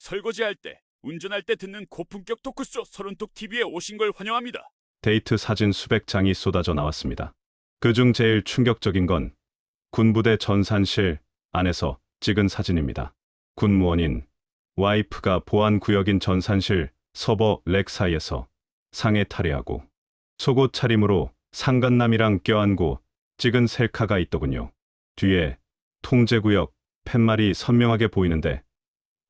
설거지할 때, 운전할 때 듣는 고품격 토크쇼 서른톡 TV에 오신 걸 환영합니다. 데이트 사진 수백 장이 쏟아져 나왔습니다. 그중 제일 충격적인 건 군부대 전산실 안에서 찍은 사진입니다. 군무원인 와이프가 보안구역인 전산실 서버 렉 사이에서 상에 탈의하고 속옷 차림으로 상간남이랑 껴안고 찍은 셀카가 있더군요. 뒤에 통제구역 팻말이 선명하게 보이는데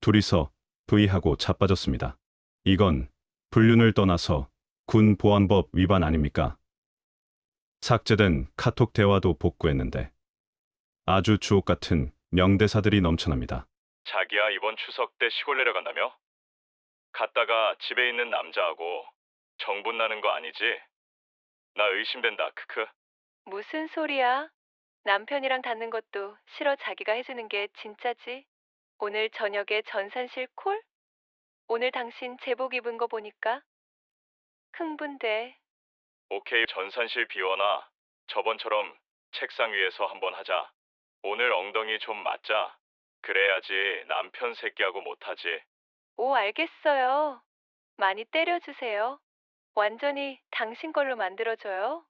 둘이서 V하고 자빠졌습니다. 이건 불륜을 떠나서 군보안법 위반 아닙니까? 삭제된 카톡 대화도 복구했는데 아주 주옥 같은 명대사들이 넘쳐납니다. 자기야 이번 추석 때 시골 내려간다며? 갔다가 집에 있는 남자하고 정분 나는 거 아니지? 나 의심된다. 크크. 무슨 소리야? 남편이랑 닿는 것도 싫어 자기가 해주는 게 진짜지. 오늘 저녁에 전산실 콜? 오늘 당신 제복 입은 거 보니까 흥분돼. 오케이 전산실 비워놔. 저번처럼 책상 위에서 한번 하자. 오늘 엉덩이 좀 맞자. 그래야지 남편 새끼하고 못하지. 오, 알겠어요. 많이 때려주세요. 완전히 당신 걸로 만들어줘요.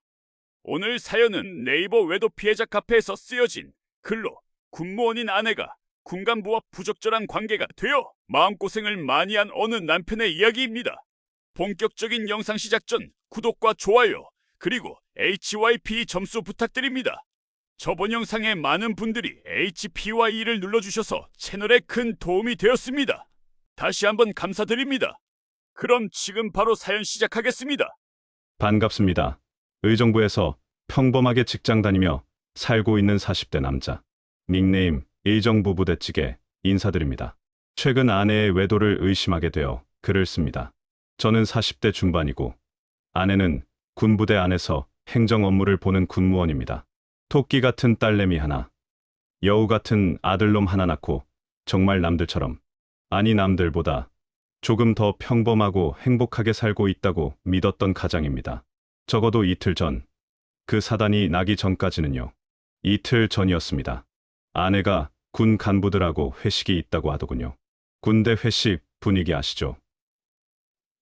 오늘 사연은 네이버 외도 피해자 카페에서 쓰여진 글로 군무원인 아내가 군간부와 부적절한 관계가 되어 마음고생을 많이 한 어느 남편의 이야기입니다. 본격적인 영상 시작 전 구독과 좋아요 그리고 HYP 점수 부탁드립니다. 저번 영상에 많은 분들이 HPY를 눌러주셔서 채널에 큰 도움이 되었습니다. 다시 한번 감사드립니다. 그럼 지금 바로 사연 시작하겠습니다. 반갑습니다. 의정부에서 평범하게 직장 다니며 살고 있는 40대 남자. 닉네임 의정부 부대찌개 인사드립니다. 최근 아내의 외도를 의심하게 되어 글을 씁니다. 저는 40대 중반이고 아내는 군부대 안에서 행정 업무를 보는 군무원입니다. 토끼 같은 딸내미 하나, 여우 같은 아들놈 하나 낳고 정말 남들처럼, 아니 남들보다 조금 더 평범하고 행복하게 살고 있다고 믿었던 가장입니다. 적어도 이틀 전, 그 사단이 나기 전까지는요. 이틀 전이었습니다. 아내가 군 간부들하고 회식이 있다고 하더군요. 군대 회식 분위기 아시죠?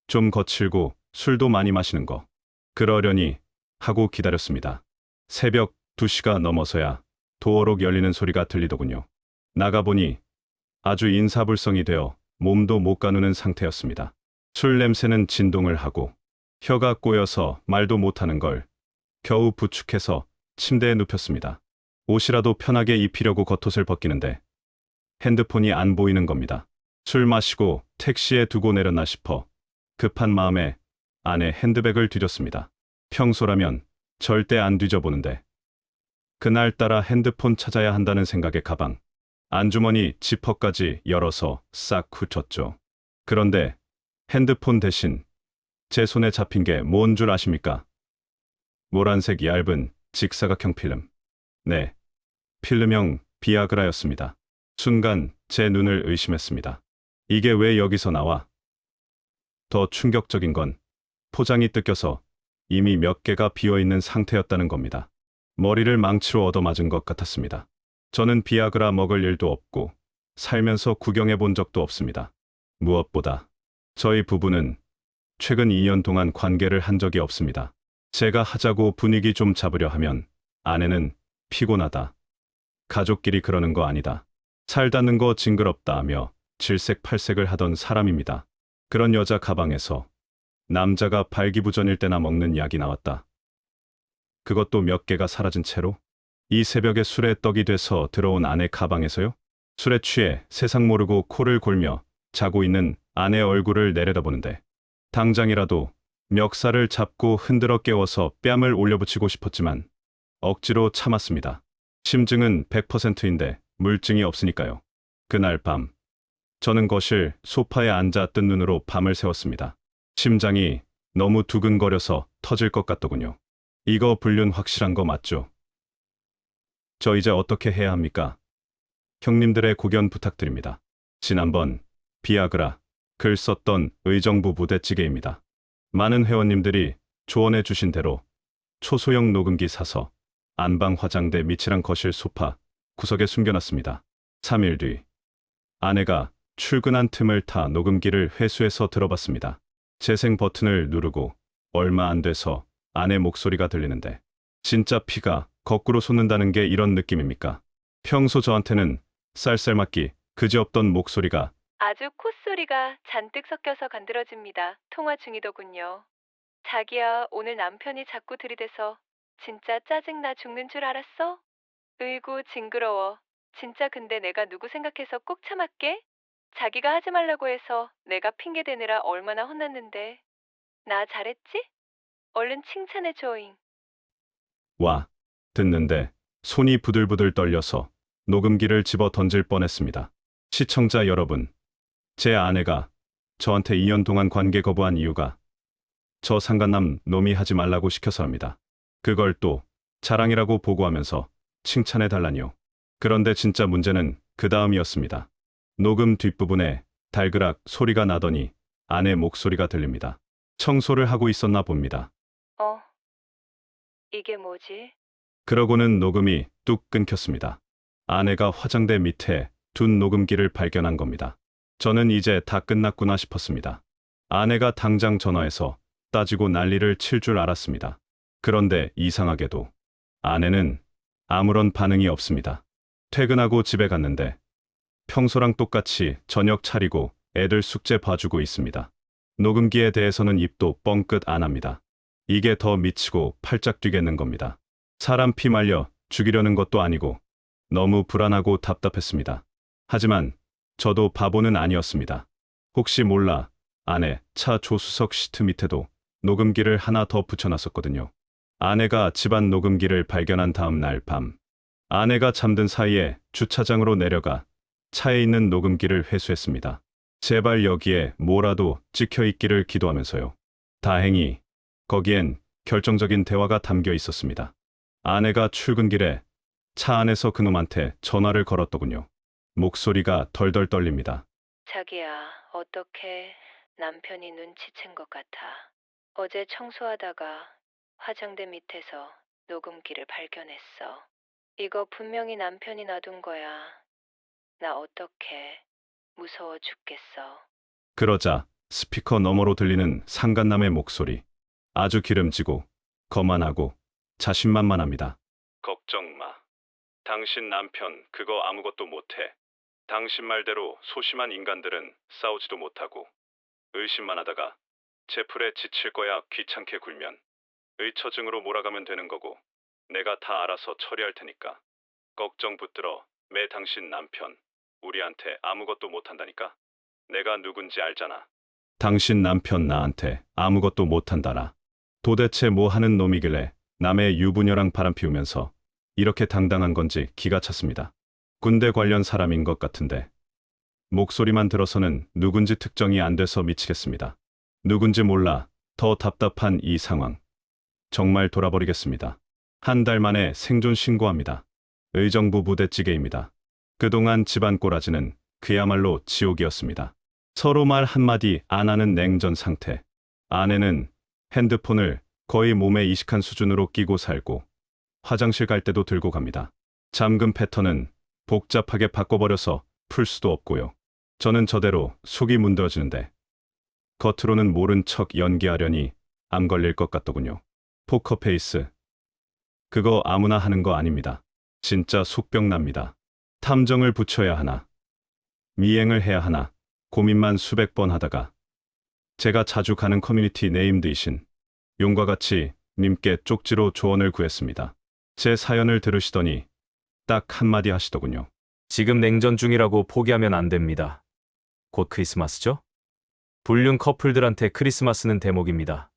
좀 거칠고 술도 많이 마시는 거. 그러려니 하고 기다렸습니다. 새벽 2시가 넘어서야 도어록 열리는 소리가 들리더군요. 나가보니 아주 인사불성이 되어 몸도 못 가누는 상태였습니다. 술 냄새는 진동을 하고 혀가 꼬여서 말도 못하는 걸 겨우 부축해서 침대에 눕혔습니다. 옷이라도 편하게 입히려고 겉옷을 벗기는데 핸드폰이 안 보이는 겁니다. 술 마시고 택시에 두고 내렸나 싶어 급한 마음에 아내 핸드백을 뒤졌습니다. 평소라면 절대 안 뒤져보는데 그날따라 핸드폰 찾아야 한다는 생각에 가방, 안주머니 지퍼까지 열어서 싹 훑었죠. 그런데 핸드폰 대신 제 손에 잡힌 게 뭔 줄 아십니까? 노란색 얇은 직사각형 필름. 네, 필름형 비아그라였습니다. 순간 제 눈을 의심했습니다. 이게 왜 여기서 나와? 더 충격적인 건 포장이 뜯겨서 이미 몇 개가 비어있는 상태였다는 겁니다. 머리를 망치로 얻어맞은 것 같았습니다. 저는 비아그라 먹을 일도 없고 살면서 구경해 본 적도 없습니다. 무엇보다 저희 부부는 최근 2년 동안 관계를 한 적이 없습니다. 제가 하자고 분위기 좀 잡으려 하면 아내는 피곤하다. 가족끼리 그러는 거 아니다. 살다는 거 징그럽다 하며 질색팔색을 하던 사람입니다. 그런 여자 가방에서 남자가 발기부전일 때나 먹는 약이 나왔다. 그것도 몇 개가 사라진 채로 이 새벽에 술에 떡이 돼서 들어온 아내 가방에서요? 술에 취해 세상 모르고 코를 골며 자고 있는 아내 얼굴을 내려다보는데 당장이라도 멱살을 잡고 흔들어 깨워서 뺨을 올려붙이고 싶었지만 억지로 참았습니다. 심증은 100%인데 물증이 없으니까요. 그날 밤 저는 거실 소파에 앉아 뜬 눈으로 밤을 새웠습니다. 심장이 너무 두근거려서 터질 것 같더군요. 이거 불륜 확실한 거 맞죠? 저 이제 어떻게 해야 합니까? 형님들의 고견 부탁드립니다. 지난번 비아그라 글 썼던 의정부 부대찌개입니다. 많은 회원님들이 조언해 주신 대로 초소형 녹음기 사서 안방 화장대 밑이랑 거실 소파 구석에 숨겨놨습니다. 3일 뒤 아내가 출근한 틈을 타 녹음기를 회수해서 들어봤습니다. 재생 버튼을 누르고 얼마 안 돼서 아내 목소리가 들리는데 진짜 피가 거꾸로 솟는다는 게 이런 느낌입니까? 평소 저한테는 쌀쌀맞기 그지없던 목소리가 아주 콧소리가 잔뜩 섞여서 간드러집니다. 통화 중이더군요. 자기야, 오늘 남편이 자꾸 들이대서 진짜 짜증나 죽는 줄 알았어? 으이구, 징그러워. 진짜 근데 내가 누구 생각해서 꼭 참았게? 자기가 하지 말라고 해서 내가 핑계 대느라 얼마나 혼났는데. 나 잘했지? 얼른 칭찬해줘잉. 와 듣는데 손이 부들부들 떨려서 녹음기를 집어 던질 뻔했습니다. 시청자 여러분, 제 아내가 저한테 2년 동안 관계 거부한 이유가 저 상간남 놈이 하지 말라고 시켜서입니다. 그걸 또 자랑이라고 보고하면서 칭찬해 달라니요. 그런데 진짜 문제는 그 다음이었습니다. 녹음 뒷부분에 달그락 소리가 나더니 아내 목소리가 들립니다. 청소를 하고 있었나 봅니다. 이게 뭐지? 그러고는 녹음이 뚝 끊겼습니다. 아내가 화장대 밑에 둔 녹음기를 발견한 겁니다. 저는 이제 다 끝났구나 싶었습니다. 아내가 당장 전화해서 따지고 난리를 칠 줄 알았습니다. 그런데 이상하게도 아내는 아무런 반응이 없습니다. 퇴근하고 집에 갔는데 평소랑 똑같이 저녁 차리고 애들 숙제 봐주고 있습니다. 녹음기에 대해서는 입도 뻥끗 안 합니다. 이게 더 미치고 팔짝 뛰겠는 겁니다. 사람 피 말려 죽이려는 것도 아니고 너무 불안하고 답답했습니다. 하지만 저도 바보는 아니었습니다. 혹시 몰라 아내 차 조수석 시트 밑에도 녹음기를 하나 더 붙여놨었거든요. 아내가 집안 녹음기를 발견한 다음 날 밤, 아내가 잠든 사이에 주차장으로 내려가 차에 있는 녹음기를 회수했습니다. 제발 여기에 뭐라도 찍혀 있기를 기도하면서요. 다행히 거기엔 결정적인 대화가 담겨 있었습니다. 아내가 출근길에 차 안에서 그놈한테 전화를 걸었더군요. 목소리가 덜덜 떨립니다. 자기야, 어떡해. 남편이 눈치챈 것 같아. 어제 청소하다가 화장대 밑에서 녹음기를 발견했어. 이거 분명히 남편이 놔둔 거야. 나 어떡해. 무서워 죽겠어. 그러자 스피커 너머로 들리는 상간남의 목소리. 아주 기름지고 거만하고 자신만만합니다. 걱정 마. 당신 남편 그거 아무것도 못해. 당신 말대로 소심한 인간들은 싸우지도 못하고 의심만 하다가 제풀에 지칠 거야. 귀찮게 굴면 의처증으로 몰아가면 되는 거고 내가 다 알아서 처리할 테니까 걱정 붙들어. 매 당신 남편 우리한테 아무것도 못한다니까. 내가 누군지 알잖아. 당신 남편 나한테 아무것도 못한다라. 도대체 뭐 하는 놈이길래 남의 유부녀랑 바람 피우면서 이렇게 당당한 건지 기가 찼습니다. 군대 관련 사람인 것 같은데 목소리만 들어서는 누군지 특정이 안 돼서 미치겠습니다. 누군지 몰라 더 답답한 이 상황. 정말 돌아버리겠습니다. 한 달 만에 생존 신고합니다. 의정부 부대찌개입니다. 그동안 집안 꼬라지는 그야말로 지옥이었습니다. 서로 말 한마디 안 하는 냉전 상태. 아내는 핸드폰을 거의 몸에 이식한 수준으로 끼고 살고 화장실 갈 때도 들고 갑니다. 잠금 패턴은 복잡하게 바꿔버려서 풀 수도 없고요. 저는 저대로 속이 문드러지는데 겉으로는 모른 척 연기하려니 암 걸릴 것 같더군요. 포커페이스. 그거 아무나 하는 거 아닙니다. 진짜 속병 납니다. 탐정을 붙여야 하나, 미행을 해야 하나 고민만 수백 번 하다가 제가 자주 가는 커뮤니티 네임드이신 용과 같이 님께 쪽지로 조언을 구했습니다. 제 사연을 들으시더니 딱 한마디 하시더군요. 지금 냉전 중이라고 포기하면 안 됩니다. 곧 크리스마스죠? 불륜 커플들한테 크리스마스는 대목입니다.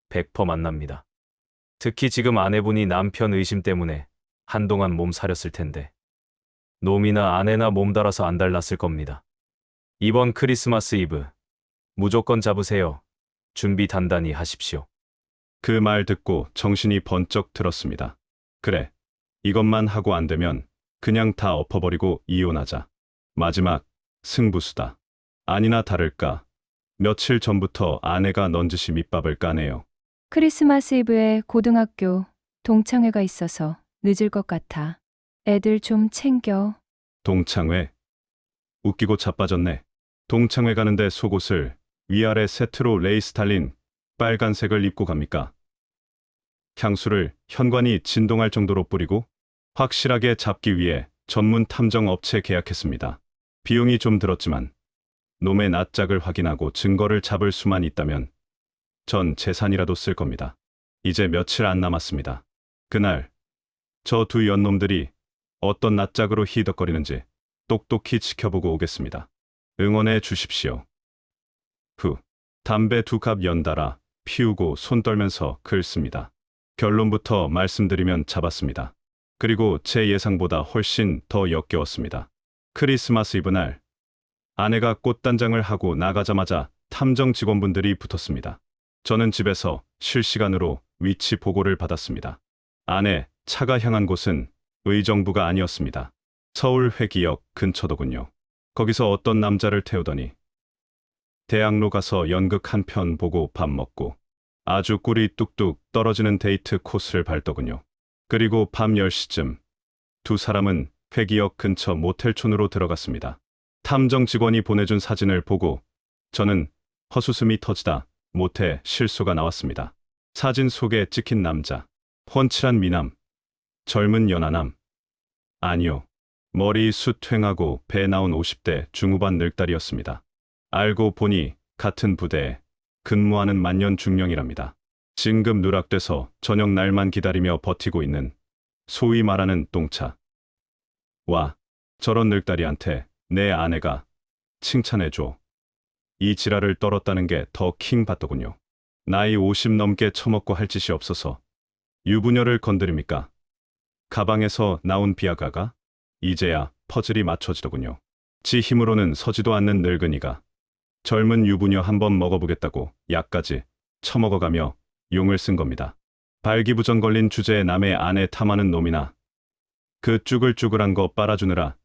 100% 만납니다. 특히 지금 아내분이 남편 의심 때문에 한동안 몸 사렸을 텐데 놈이나 아내나 몸달아서 안 달랐을 겁니다. 이번 크리스마스 이브 무조건 잡으세요. 준비 단단히 하십시오. 그 말 듣고 정신이 번쩍 들었습니다. 그래, 이것만 하고 안 되면 그냥 다 엎어버리고 이혼하자. 마지막 승부수다. 아니나 다를까 며칠 전부터 아내가 넌지시 밑밥을 까네요. 크리스마스 이브에 고등학교 동창회가 있어서 늦을 것 같아. 애들 좀 챙겨. 동창회. 웃기고 자빠졌네. 동창회 가는데 속옷을 위아래 세트로 레이스 달린 빨간색을 입고 갑니까? 향수를 현관이 진동할 정도로 뿌리고 확실하게 잡기 위해 전문 탐정 업체 계약했습니다. 비용이 좀 들었지만 놈의 낯짝을 확인하고 증거를 잡을 수만 있다면 전 재산이라도 쓸 겁니다. 이제 며칠 안 남았습니다. 그날 저 두 연놈들이 어떤 낯짝으로 히덕거리는지 똑똑히 지켜보고 오겠습니다. 응원해 주십시오. 후, 담배 2갑 연달아 피우고 손 떨면서 글 씁니다. 결론부터 말씀드리면 잡았습니다. 그리고 제 예상보다 훨씬 더 역겨웠습니다. 크리스마스 이브 날 아내가 꽃단장을 하고 나가자마자 탐정 직원분들이 붙었습니다. 저는 집에서 실시간으로 위치 보고를 받았습니다. 아내 차가 향한 곳은 의정부가 아니었습니다. 서울 회기역 근처더군요. 거기서 어떤 남자를 태우더니 대학로 가서 연극 한 편 보고 밥 먹고 아주 꿀이 뚝뚝 떨어지는 데이트 코스를 밟더군요. 그리고 밤 10시쯤 두 사람은 회기역 근처 모텔촌으로 들어갔습니다. 탐정 직원이 보내준 사진을 보고 저는 헛웃음이 터지다 모텔 실소가 나왔습니다. 사진 속에 찍힌 남자, 훤칠한 미남, 젊은 연하남, 아니요, 머리 숱행하고 배 나온 50대 중후반 늙다리였습니다. 알고 보니 같은 부대에 근무하는 만년 중령이랍니다. 진급 누락돼서 저녁 날만 기다리며 버티고 있는 소위 말하는 똥차. 와, 저런 늙다리한테 내 아내가 칭찬해줘. 이 지랄을 떨었다는 게 더 킹 받더군요. 나이 50 넘게 처먹고 할 짓이 없어서 유부녀를 건드립니까? 가방에서 나온 비아가가 이제야 퍼즐이 맞춰지더군요. 지 힘으로는 서지도 않는 늙은이가 젊은 유부녀 한번 먹어보겠다고 약까지 처먹어가며 용을 쓴 겁니다. 발기부전 걸린 주제에 남의 아내 탐하는 놈이나 그 쭈글쭈글한 거 빨아주느라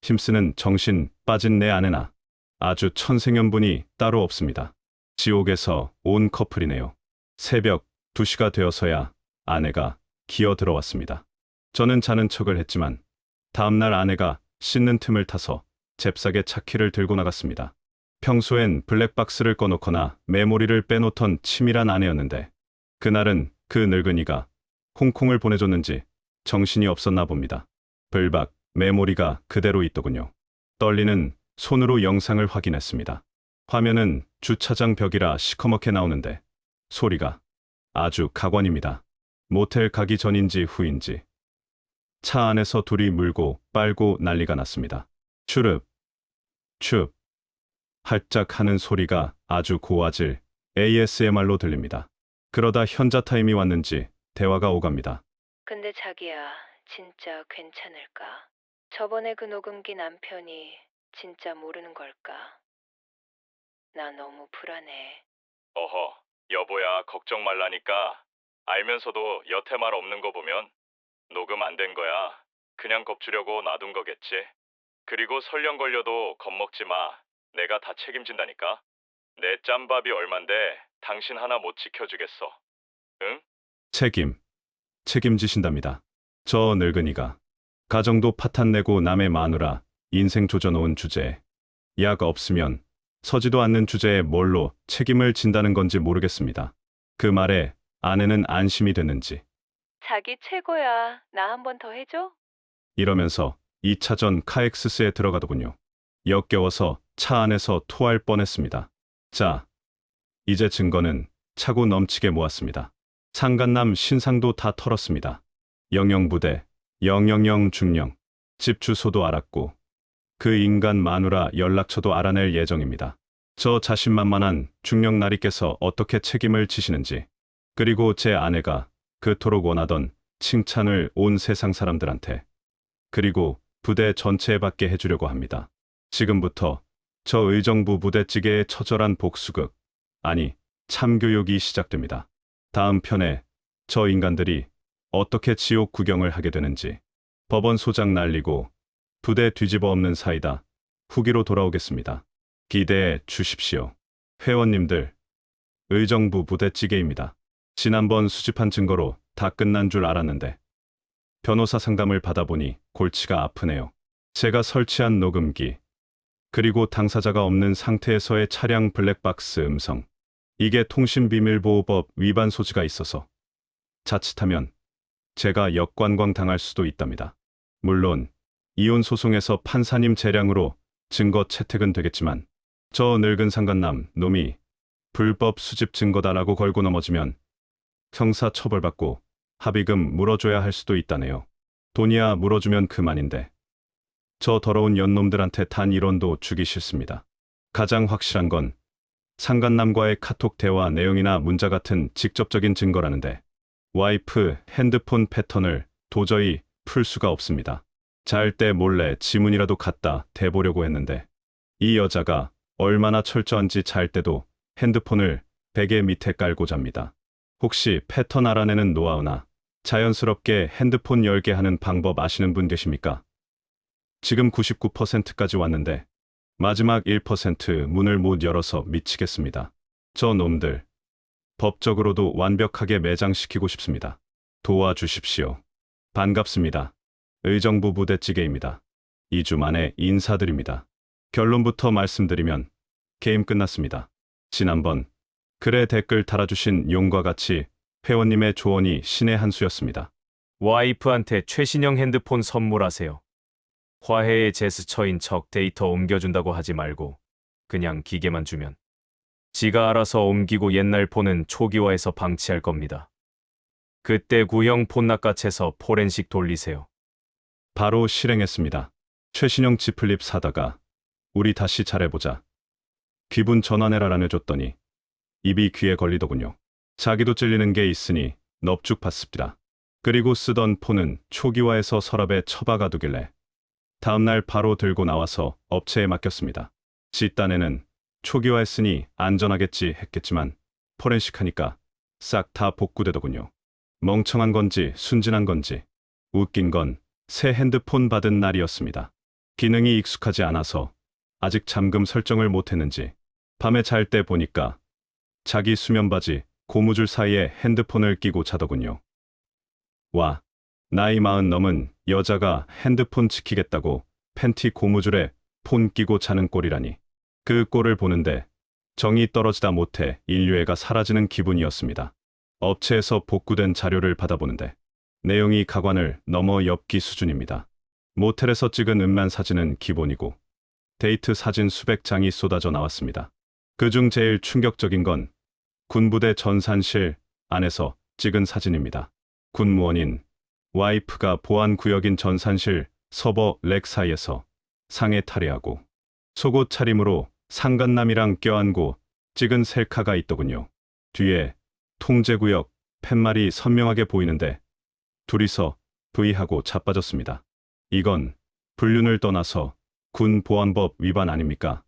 힘쓰는 정신 빠진 내 아내나 아주 천생연분이 따로 없습니다. 지옥에서 온 커플이네요. 새벽 2시가 되어서야 아내가 기어 들어왔습니다. 저는 자는 척을 했지만 다음날 아내가 씻는 틈을 타서 잽싸게 차키를 들고 나갔습니다. 평소엔 블랙박스를 꺼놓거나 메모리를 빼놓던 치밀한 아내였는데 그날은 그 늙은이가 홍콩을 보내줬는지 정신이 없었나 봅니다. 불박 메모리가 그대로 있더군요. 떨리는 손으로 영상을 확인했습니다. 화면은 주차장 벽이라 시커멓게 나오는데 소리가 아주 가관입니다. 모텔 가기 전인지 후인지 차 안에서 둘이 물고 빨고 난리가 났습니다. 추릅, 춥, 할짝 하는 소리가 아주 고화질 ASMR로 들립니다. 그러다 현자 타임이 왔는지 대화가 오갑니다. 근데 자기야, 진짜 괜찮을까? 저번에 그 녹음기 남편이 진짜 모르는 걸까? 나 너무 불안해. 어허, 여보야 걱정 말라니까. 알면서도 여태 말 없는 거 보면 녹음 안 된 거야. 그냥 겁주려고 놔둔 거겠지. 그리고 설령 걸려도 겁먹지 마. 내가 다 책임진다니까. 내 짬밥이 얼만데 당신 하나 못 지켜주겠어. 응? 책임지신답니다. 저 늙은이가 가정도 파탄내고 남의 마누라 인생 조져놓은 주제에 약 없으면 서지도 않는 주제에 뭘로 책임을 진다는 건지 모르겠습니다. 그 말에 아내는 안심이 됐는지 자기 최고야. 나 한 번 더 해줘? 이러면서 2차전 카엑스스에 들어가더군요. 역겨워서 차 안에서 토할 뻔했습니다. 자, 이제 증거는 차고 넘치게 모았습니다. 상간남 신상도 다 털었습니다. 영영부대, 000 중령, 집 주소도 알았고 그 인간 마누라 연락처도 알아낼 예정입니다. 저 자신만만한 중령 나리께서 어떻게 책임을 지시는지, 그리고 제 아내가 그토록 원하던 칭찬을 온 세상 사람들한테, 그리고 부대 전체에 받게 해주려고 합니다. 지금부터 저 의정부 부대찌개의 처절한 복수극, 아니 참교육이 시작됩니다. 다음 편에 저 인간들이 어떻게 지옥 구경을 하게 되는지, 법원 소장 날리고 부대 뒤집어 엎는 사이다 후기로 돌아오겠습니다. 기대해 주십시오. 회원님들, 의정부 부대찌개입니다. 지난번 수집한 증거로 다 끝난 줄 알았는데 변호사 상담을 받아보니 골치가 아프네요. 제가 설치한 녹음기, 그리고 당사자가 없는 상태에서의 차량 블랙박스 음성. 이게 통신비밀보호법 위반 소지가 있어서 자칫하면 제가 역관광 당할 수도 있답니다. 물론 이혼 소송에서 판사님 재량으로 증거 채택은 되겠지만 저 늙은 상간남 놈이 불법 수집 증거다라고 걸고 넘어지면 형사 처벌받고 합의금 물어줘야 할 수도 있다네요. 돈이야 물어주면 그만인데 저 더러운 연놈들한테 단 1원도 주기 싫습니다. 가장 확실한 건 상간남과의 카톡 대화 내용이나 문자 같은 직접적인 증거라는데 와이프 핸드폰 패턴을 도저히 풀 수가 없습니다. 잘 때 몰래 지문이라도 갖다 대보려고 했는데 이 여자가 얼마나 철저한지 잘 때도 핸드폰을 베개 밑에 깔고 잡니다. 혹시 패턴 알아내는 노하우나 자연스럽게 핸드폰 열게 하는 방법 아시는 분 계십니까? 지금 99%까지 왔는데 마지막 1% 문을 못 열어서 미치겠습니다. 저 놈들 법적으로도 완벽하게 매장시키고 싶습니다. 도와주십시오. 반갑습니다. 의정부 부대찌개입니다. 2주 만에 인사드립니다. 결론부터 말씀드리면 게임 끝났습니다. 지난번 글에 댓글 달아주신 용과 같이 회원님의 조언이 신의 한 수였습니다. 와이프한테 최신형 핸드폰 선물하세요. 화해의 제스처인 척 데이터 옮겨준다고 하지 말고 그냥 기계만 주면 지가 알아서 옮기고 옛날 폰은 초기화해서 방치할 겁니다. 그때 구형 폰 낚아채서 포렌식 돌리세요. 바로 실행했습니다. 최신형 G 플립 사다가 우리 다시 잘해보자. 기분 전환해라 라내줬더니 입이 귀에 걸리더군요. 자기도 찔리는 게 있으니 넙죽 받습니다. 그리고 쓰던 폰은 초기화해서 서랍에 처박아두길래 다음날 바로 들고 나와서 업체에 맡겼습니다. 지 딴에는 초기화했으니 안전하겠지 했겠지만 포렌식하니까 싹 다 복구되더군요. 멍청한 건지 순진한 건지 웃긴 건 새 핸드폰 받은 날이었습니다. 기능이 익숙하지 않아서 아직 잠금 설정을 못했는지 밤에 잘 때 보니까 자기 수면 바지 고무줄 사이에 핸드폰을 끼고 자더군요. 와, 나이 40 넘은 여자가 핸드폰 지키겠다고 팬티 고무줄에 폰 끼고 자는 꼴이라니. 그 꼴을 보는데 정이 떨어지다 못해 인류애가 사라지는 기분이었습니다. 업체에서 복구된 자료를 받아보는데 내용이 가관을 넘어 엽기 수준입니다. 모텔에서 찍은 음란 사진은 기본이고 데이트 사진 수백 장이 쏟아져 나왔습니다. 그중 제일 충격적인 건 군부대 전산실 안에서 찍은 사진입니다. 군무원인 와이프가 보안구역인 전산실 서버 렉 사이에서 상해 탈의하고 속옷 차림으로 상간남이랑 껴안고 찍은 셀카가 있더군요. 뒤에 통제구역 팻말이 선명하게 보이는데 둘이서 V하고 자빠졌습니다. 이건 불륜을 떠나서 군보안법 위반 아닙니까?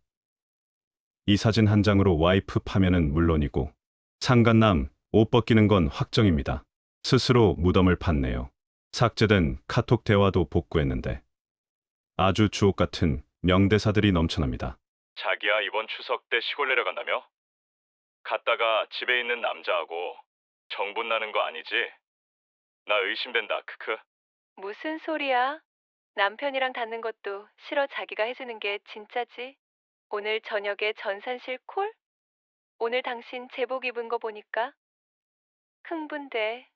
이 사진 한 장으로 와이프 파면은 물론이고 상간남 옷 벗기는 건 확정입니다. 스스로 무덤을 팠네요. 삭제된 카톡 대화도 복구했는데 아주 주옥 같은 명대사들이 넘쳐납니다. 자기야 이번 추석 때 시골 내려간다며? 갔다가 집에 있는 남자하고 정분 나는 거 아니지? 나 의심된다. 크크. 무슨 소리야? 남편이랑 닿는 것도 싫어 자기가 해주는 게 진짜지? 오늘 저녁에 전산실 콜? 오늘 당신 제복 입은 거 보니까 흥분돼.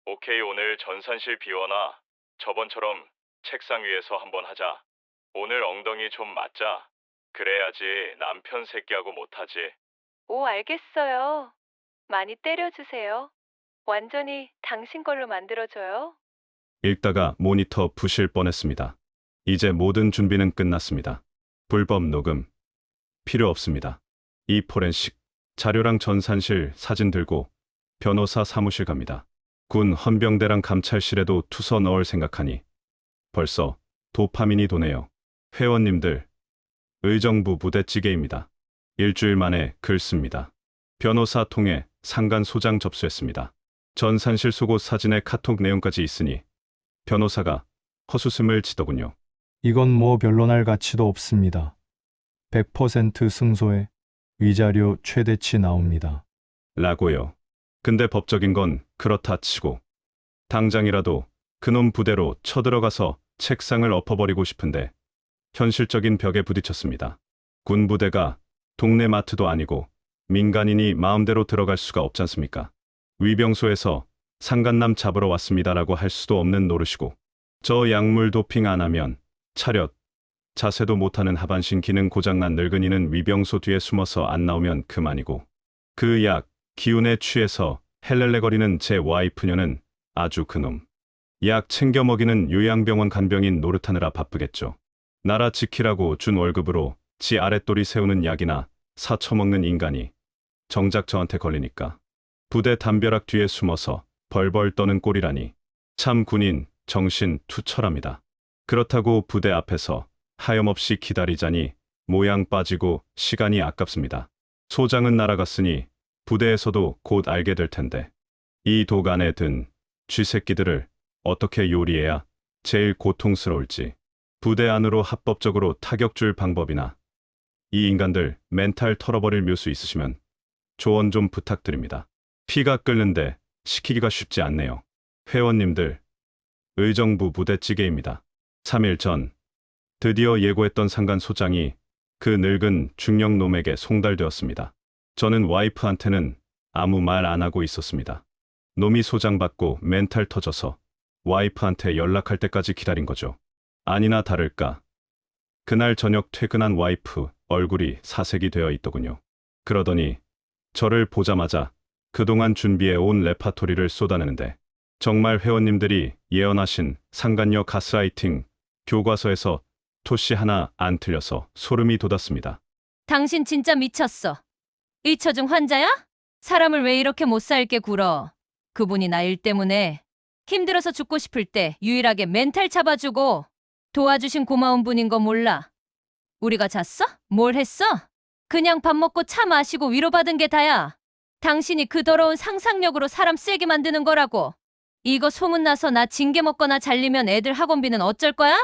오케이 오늘 전산실 비워놔. 저번처럼 책상 위에서 한번 하자. 오늘 엉덩이 좀 맞자. 그래야지 남편 새끼하고 못하지. 오, 알겠어요. 많이 때려주세요. 완전히 당신 걸로 만들어줘요. 읽다가 모니터 부실 뻔했습니다. 이제 모든 준비는 끝났습니다. 불법 녹음 필요 없습니다. 이 포렌식 자료랑 전산실 사진 들고 변호사 사무실 갑니다. 군 헌병대랑 감찰실에도 투서 넣을 생각하니 벌써 도파민이 도네요. 회원님들, 의정부 부대찌개입니다. 일주일 만에 글 씁니다. 변호사 통해 상간 소장 접수했습니다. 전산실 속옷 사진에 카톡 내용까지 있으니 변호사가 헛웃음을 치더군요. 이건 뭐 변론할 가치도 없습니다. 100% 승소에 위자료 최대치 나옵니다. 라고요. 근데 법적인 건 그렇다 치고 당장이라도 그놈 부대로 쳐들어가서 책상을 엎어버리고 싶은데 현실적인 벽에 부딪혔습니다. 군부대가 동네 마트도 아니고 민간인이 마음대로 들어갈 수가 없지 않습니까? 위병소에서 상간남 잡으러 왔습니다라고 할 수도 없는 노릇이고, 저 약물 도핑 안 하면 차렷, 자세도 못하는 하반신 기능 고장난 늙은이는 위병소 뒤에 숨어서 안 나오면 그만이고, 그 약, 기운에 취해서 헬렐레거리는 제 와이프녀는 아주 그놈. 약 챙겨 먹이는 요양병원 간병인 노릇하느라 바쁘겠죠. 나라 지키라고 준 월급으로 지 아랫돌이 세우는 약이나 사 처먹는 인간이 정작 저한테 걸리니까 부대 담벼락 뒤에 숨어서 벌벌 떠는 꼴이라니 참 군인 정신 투철합니다. 그렇다고 부대 앞에서 하염없이 기다리자니 모양 빠지고 시간이 아깝습니다. 소장은 날아갔으니 부대에서도 곧 알게 될 텐데 이 독 안에 든 쥐새끼들을 어떻게 요리해야 제일 고통스러울지 부대 안으로 합법적으로 타격 줄 방법이나 이 인간들 멘탈 털어버릴 묘수 있으시면 조언 좀 부탁드립니다. 피가 끓는데 시키기가 쉽지 않네요. 회원님들, 의정부 부대찌개입니다. 3일 전 드디어 예고했던 상간 소장이 그 늙은 중령 놈에게 송달되었습니다. 저는 와이프한테는 아무 말 안 하고 있었습니다. 놈이 소장 받고 멘탈 터져서 와이프한테 연락할 때까지 기다린 거죠. 아니나 다를까. 그날 저녁 퇴근한 와이프 얼굴이 사색이 되어 있더군요. 그러더니 저를 보자마자 그동안 준비해 온 레파토리를 쏟아내는데 정말 회원님들이 예언하신 상간녀 가스라이팅 교과서에서 토시 하나 안 틀려서 소름이 돋았습니다. 당신 진짜 미쳤어. 일처중 환자야? 사람을 왜 이렇게 못 살게 굴어? 그분이 나 일 때문에 힘들어서 죽고 싶을 때 유일하게 멘탈 잡아주고 도와주신 고마운 분인 거 몰라? 우리가 잤어? 뭘 했어? 그냥 밥 먹고 차 마시고 위로받은 게 다야. 당신이 그 더러운 상상력으로 사람 세게 만드는 거라고. 이거 소문나서 나 징계 먹거나 잘리면 애들 학원비는 어쩔 거야?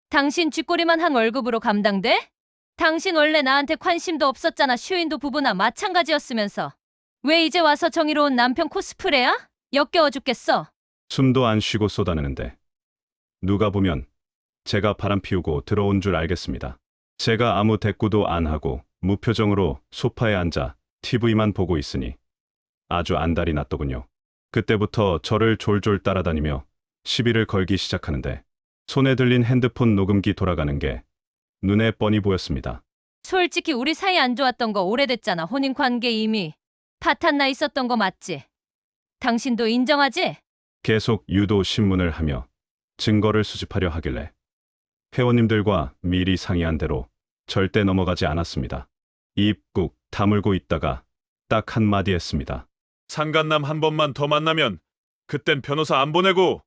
당신 쥐꼬리만 한 월급으로 감당돼? 당신 원래 나한테 관심도 없었잖아. 슈인도 부부나 마찬가지였으면서. 왜 이제 와서 정의로운 남편 코스프레야? 역겨워 죽겠어. 숨도 안 쉬고 쏟아내는데 누가 보면 제가 바람 피우고 들어온 줄 알겠습니다. 제가 아무 대꾸도 안 하고 무표정으로 소파에 앉아 TV만 보고 있으니 아주 안달이 났더군요. 그때부터 저를 졸졸 따라다니며 시비를 걸기 시작하는데 손에 들린 핸드폰 녹음기 돌아가는 게 눈에 뻔히 보였습니다. 솔직히 우리 사이 안 좋았던 거 오래됐잖아. 혼인관계 이미 파탄 나 있었던 거 맞지? 당신도 인정하지? 계속 유도 신문을 하며 증거를 수집하려 하길래 회원님들과 미리 상의한 대로 절대 넘어가지 않았습니다. 입 꾹 다물고 있다가 딱 한마디 했습니다. 상간남 한 번만 더 만나면 그땐 변호사 안 보내고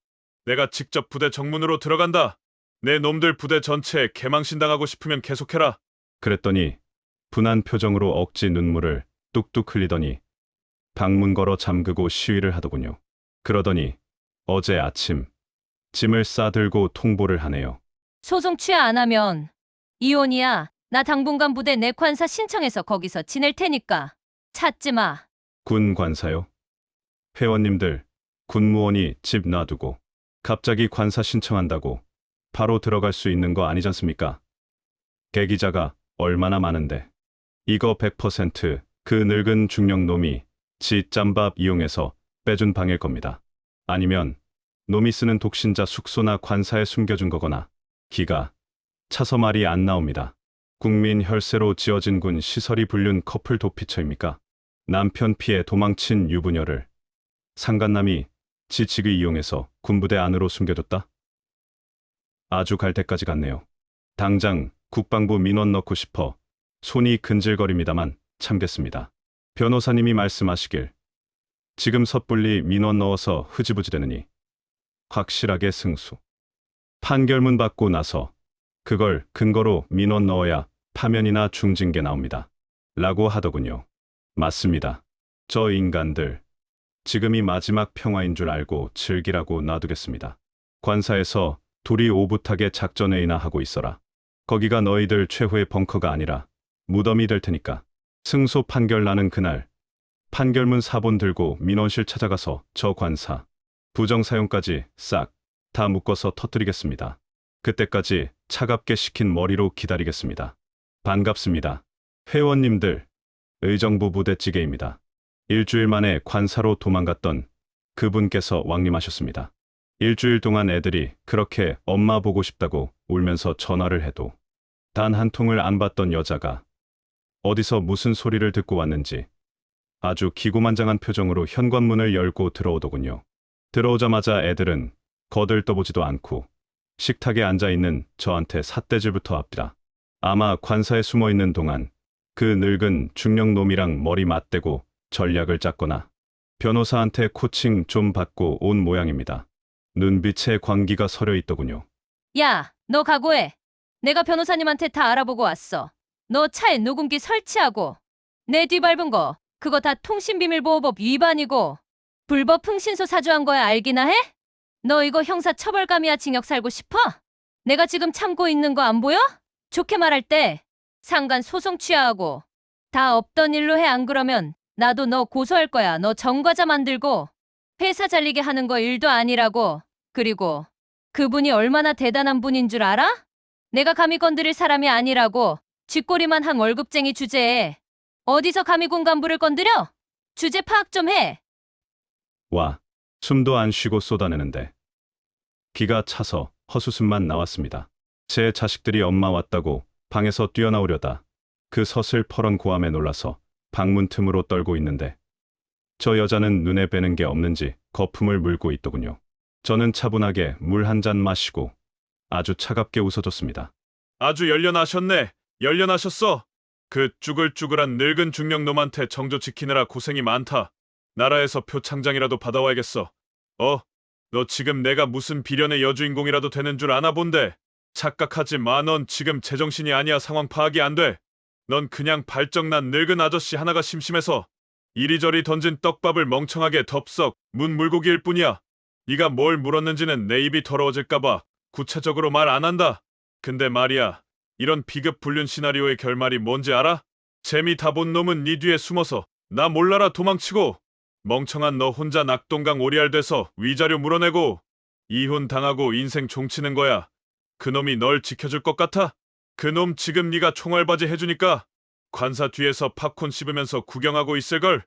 내가 직접 부대 정문으로 들어간다. 내 놈들 부대 전체에 개망신당하고 싶으면 계속해라. 그랬더니 분한 표정으로 억지 눈물을 뚝뚝 흘리더니 방문 걸어 잠그고 시위를 하더군요. 그러더니 어제 아침 짐을 싸들고 통보를 하네요. 소송 취하 안 하면 이혼이야. 나 당분간 부대 내 관사 신청해서 거기서 지낼 테니까 찾지 마. 군 관사요? 회원님들, 군무원이 집 놔두고 갑자기 관사 신청한다고 바로 들어갈 수 있는 거 아니잖습니까? 계기자가 얼마나 많은데. 이거 100% 그 늙은 중령 놈이 지 짬밥 이용해서 빼준 방일 겁니다. 아니면 놈이 쓰는 독신자 숙소나 관사에 숨겨준 거거나 기가 차서 말이 안 나옵니다. 국민 혈세로 지어진 군 시설이 불륜 커플 도피처입니까? 남편 피해 도망친 유부녀를 상간남이 지직을 이용해서 군부대 안으로 숨겨뒀다? 아주 갈 때까지 갔네요. 당장 국방부 민원 넣고 싶어 손이 근질거립니다만 참겠습니다. 변호사님이 말씀하시길 지금 섣불리 민원 넣어서 흐지부지되느니 확실하게 승수. 판결문 받고 나서 그걸 근거로 민원 넣어야 파면이나 중징계 나옵니다. 라고 하더군요. 맞습니다. 저 인간들 지금이 마지막 평화인 줄 알고 즐기라고 놔두겠습니다. 관사에서 둘이 오붓하게 작전회의나 하고 있어라. 거기가 너희들 최후의 벙커가 아니라 무덤이 될 테니까. 승소 판결 나는 그날 판결문 사본 들고 민원실 찾아가서 저 관사 부정사용까지 싹 다 묶어서 터뜨리겠습니다. 그때까지 차갑게 식힌 머리로 기다리겠습니다. 반갑습니다. 회원님들, 의정부 부대찌개입니다. 일주일 만에 관사로 도망갔던 그분께서 왕림하셨습니다. 일주일 동안 애들이 그렇게 엄마 보고 싶다고 울면서 전화를 해도 단 한 통을 안 받던 여자가 어디서 무슨 소리를 듣고 왔는지 아주 기고만장한 표정으로 현관문을 열고 들어오더군요. 들어오자마자 애들은 거들떠보지도 않고 식탁에 앉아있는 저한테 삿대질부터 합니다. 아마 관사에 숨어있는 동안 그 늙은 중령놈이랑 머리 맞대고 전략을 짰거나 변호사한테 코칭 좀 받고 온 모양입니다. 눈빛에 광기가 서려 있더군요. 야, 너 각오해. 내가 변호사님한테 다 알아보고 왔어. 너 차에 녹음기 설치하고 내 뒤밟은 거 그거 다 통신비밀보호법 위반이고 불법 흥신소 사주한 거야 알기나 해? 너 이거 형사 처벌감이야 징역 살고 싶어? 내가 지금 참고 있는 거 안 보여? 좋게 말할 때 상간 소송 취하하고 다 없던 일로 해 안 그러면 나도 너 고소할 거야. 너 전과자 만들고 회사 잘리게 하는 거 일도 아니라고. 그리고 그분이 얼마나 대단한 분인 줄 알아? 내가 감히 건드릴 사람이 아니라고. 쥐꼬리만 한 월급쟁이 주제에 어디서 감히 군간부를 건드려? 주제 파악 좀 해. 와, 숨도 안 쉬고 쏟아내는데 기가 차서 헛웃음만 나왔습니다. 제 자식들이 엄마 왔다고 방에서 뛰어나오려다 그 서슬퍼런 고함에 놀라서 방문 틈으로 떨고 있는데 저 여자는 눈에 뵈는 게 없는지 거품을 물고 있더군요. 저는 차분하게 물 한 잔 마시고 아주 차갑게 웃어줬습니다. 아주 열려나셨네. 열려나셨어. 그 쭈글쭈글한 늙은 중령놈한테 정조 지키느라 고생이 많다. 나라에서 표창장이라도 받아와야겠어. 너 지금 내가 무슨 비련의 여주인공이라도 되는 줄 아나 본데. 착각하지 마. 넌 지금 제정신이 아니야. 상황 파악이 안 돼. 넌 그냥 발정난 늙은 아저씨 하나가 심심해서 이리저리 던진 떡밥을 멍청하게 덥석 문 물고기일 뿐이야. 네가 뭘 물었는지는 내 입이 더러워질까봐 구체적으로 말 안 한다. 근데 말이야, 이런 비급 불륜 시나리오의 결말이 뭔지 알아? 재미 다 본 놈은 네 뒤에 숨어서 나 몰라라 도망치고 멍청한 너 혼자 낙동강 오리알 돼서 위자료 물어내고 이혼 당하고 인생 종치는 거야. 그놈이 널 지켜줄 것 같아? 그놈 지금 네가 총알바지 해주니까 관사 뒤에서 팝콘 씹으면서 구경하고 있을걸?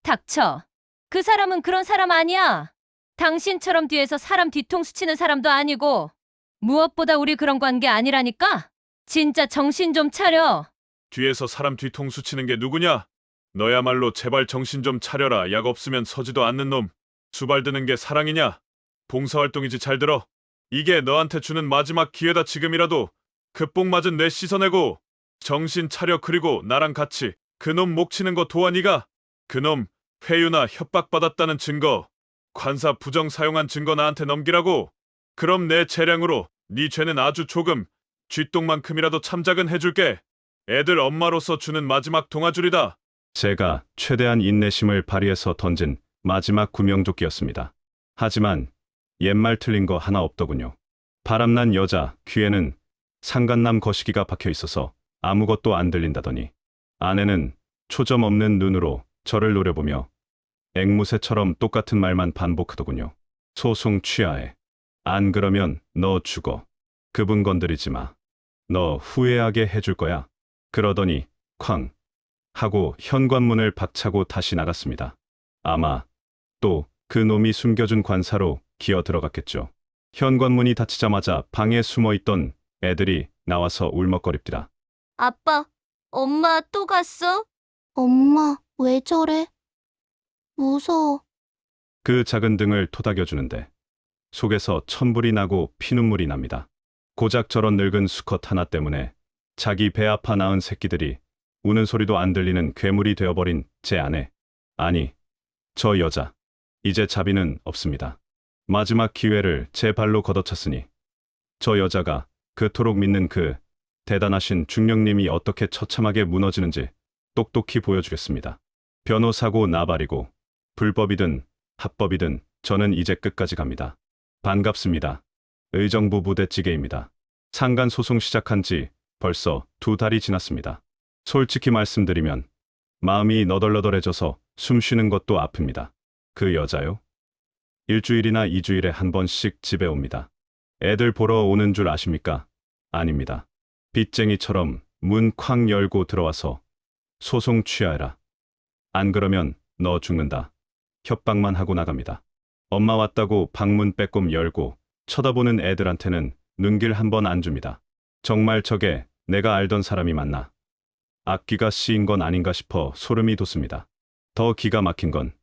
닥쳐. 그 사람은 그런 사람 아니야. 당신처럼 뒤에서 사람 뒤통수 치는 사람도 아니고 무엇보다 우리 그런 관계 아니라니까? 진짜 정신 좀 차려. 뒤에서 사람 뒤통수 치는 게 누구냐? 너야말로 제발 정신 좀 차려라. 약 없으면 서지도 않는 놈. 수발 드는 게 사랑이냐? 봉사활동이지. 잘 들어. 이게 너한테 주는 마지막 기회다. 지금이라도 그뽕 맞은 뇌 씻어내고 정신 차려. 그리고 나랑 같이 그놈 목 치는 거 도와. 네가 그놈 회유나 협박받았다는 증거, 관사 부정 사용한 증거 나한테 넘기라고. 그럼 내 재량으로 네 죄는 아주 조금, 쥐똥만큼이라도 참작은 해줄게. 애들 엄마로서 주는 마지막 동아줄이다. 제가 최대한 인내심을 발휘해서 던진 마지막 구명조끼였습니다. 하지만 옛말 틀린 거 하나 없더군요. 바람난 여자 귀에는 상간남 거시기가 박혀 있어서 아무것도 안 들린다더니 아내는 초점 없는 눈으로 저를 노려보며 앵무새처럼 똑같은 말만 반복하더군요. 소송 취하해. 안 그러면 너 죽어. 그분 건드리지 마. 너 후회하게 해줄 거야. 그러더니 쾅 하고 현관문을 박차고 다시 나갔습니다. 아마 또 그 놈이 숨겨준 관사로 기어 들어갔겠죠. 현관문이 닫히자마자 방에 숨어있던 애들이 나와서 울먹거립니다. 아빠, 엄마 또 갔어? 엄마, 왜 저래? 무서워. 그 작은 등을 토닥여주는데 속에서 천불이 나고 피눈물이 납니다. 고작 저런 늙은 수컷 하나 때문에 자기 배 아파 낳은 새끼들이 우는 소리도 안 들리는 괴물이 되어버린 제 아내. 아니, 저 여자. 이제 자비는 없습니다. 마지막 기회를 제 발로 걷어찼으니 저 여자가 그토록 믿는 그 대단하신 중령님이 어떻게 처참하게 무너지는지 똑똑히 보여주겠습니다. 변호사고 나발이고 불법이든 합법이든 저는 이제 끝까지 갑니다. 반갑습니다. 의정부 부대찌개입니다. 상간 소송 시작한 지 벌써 2달이 지났습니다. 솔직히 말씀드리면 마음이 너덜너덜해져서 숨 쉬는 것도 아픕니다. 그 여자요? 일주일이나 2주일에 한 번씩 집에 옵니다. 애들 보러 오는 줄 아십니까? 아닙니다. 빚쟁이처럼 문 쾅 열고 들어와서 소송 취하해라. 안 그러면 너 죽는다. 협박만 하고 나갑니다. 엄마 왔다고 방문 빼꼼 열고 쳐다보는 애들한테는 눈길 한 번 안 줍니다. 정말 저게 내가 알던 사람이 맞나? 앞귀가 씌인 건 아닌가 싶어 소름이 돋습니다. 더 기가 막힌 건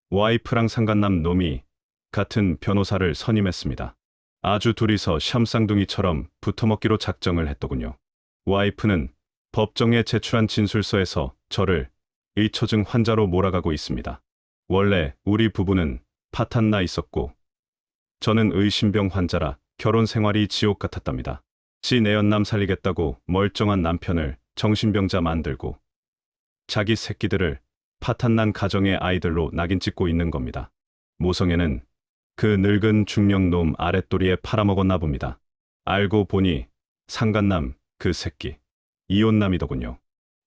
와이프랑 상간남 놈이 같은 변호사를 선임했습니다. 아주 둘이서 샴쌍둥이처럼 붙어먹기로 작정을 했더군요. 와이프는 법정에 제출한 진술서에서 저를 의처증 환자로 몰아가고 있습니다. 원래 우리 부부는 파탄 나 있었고 저는 의심병 환자라 결혼 생활이 지옥 같았답니다. 지 내연남 살리겠다고 멀쩡한 남편을 정신병자 만들고 자기 새끼들을 파탄난 가정의 아이들로 낙인 찍고 있는 겁니다. 모성애는 그 늙은 중령놈 아랫도리에 팔아먹었나 봅니다. 알고 보니 상간남 그 새끼 이혼남이더군요.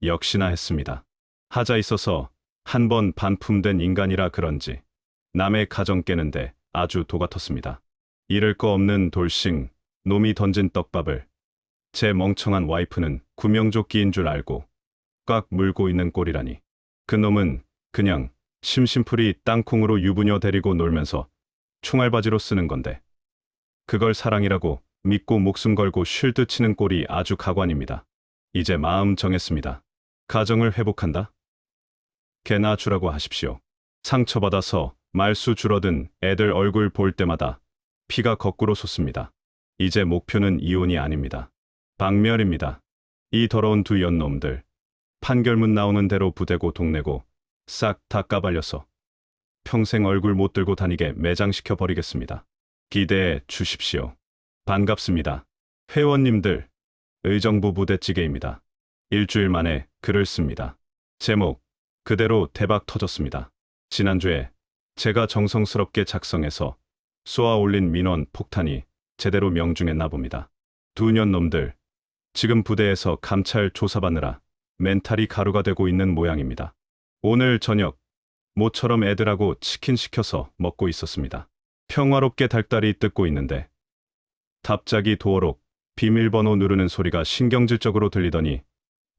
역시나 했습니다. 하자 있어서 한 번 반품된 인간이라 그런지 남의 가정 깨는데 아주 도같았습니다. 잃을 거 없는 돌싱 놈이 던진 떡밥을 제 멍청한 와이프는 구명조끼인 줄 알고 꽉 물고 있는 꼴이라니. 그 놈은 그냥 심심풀이 땅콩으로 유부녀 데리고 놀면서 총알바지로 쓰는 건데 그걸 사랑이라고 믿고 목숨 걸고 쉴 듯 치는 꼴이 아주 가관입니다. 이제 마음 정했습니다. 가정을 회복한다? 개나 주라고 하십시오. 상처받아서 말수 줄어든 애들 얼굴 볼 때마다 피가 거꾸로 솟습니다. 이제 목표는 이혼이 아닙니다. 박멸입니다. 이 더러운 두 연놈들 판결문 나오는 대로 부대고 동내고 싹 다 까발려서 평생 얼굴 못 들고 다니게 매장시켜 버리겠습니다. 기대해 주십시오. 반갑습니다. 회원님들, 의정부 부대찌개입니다. 일주일 만에 글을 씁니다. 제목, 그대로 대박 터졌습니다. 지난주에 제가 정성스럽게 작성해서 쏘아 올린 민원 폭탄이 제대로 명중했나 봅니다. 두 년놈들, 지금 부대에서 감찰 조사받느라 멘탈이 가루가 되고 있는 모양입니다. 오늘 저녁 모처럼 애들하고 치킨 시켜서 먹고 있었습니다. 평화롭게 닭다리 뜯고 있는데 갑자기 도어록 비밀번호 누르는 소리가 신경질적으로 들리더니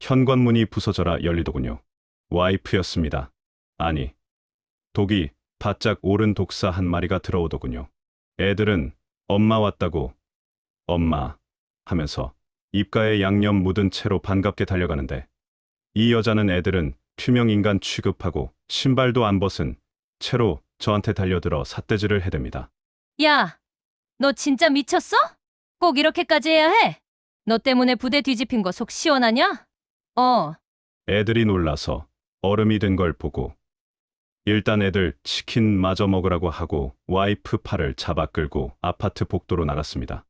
현관문이 부서져라 열리더군요. 와이프였습니다. 아니, 독이 바짝 오른 독사 한 마리가 들어오더군요. 애들은 엄마 왔다고 엄마 하면서 입가에 양념 묻은 채로 반갑게 달려가는데 이 여자는 애들은 투명인간 취급하고 신발도 안 벗은 채로 저한테 달려들어 삿대질을 해댑니다. 야, 너 진짜 미쳤어? 꼭 이렇게까지 해야 해? 너 때문에 부대 뒤집힌 거 속 시원하냐? 애들이 놀라서 얼음이 된 걸 보고 일단 애들 치킨 마저 먹으라고 하고 와이프 팔을 잡아 끌고 아파트 복도로 나갔습니다.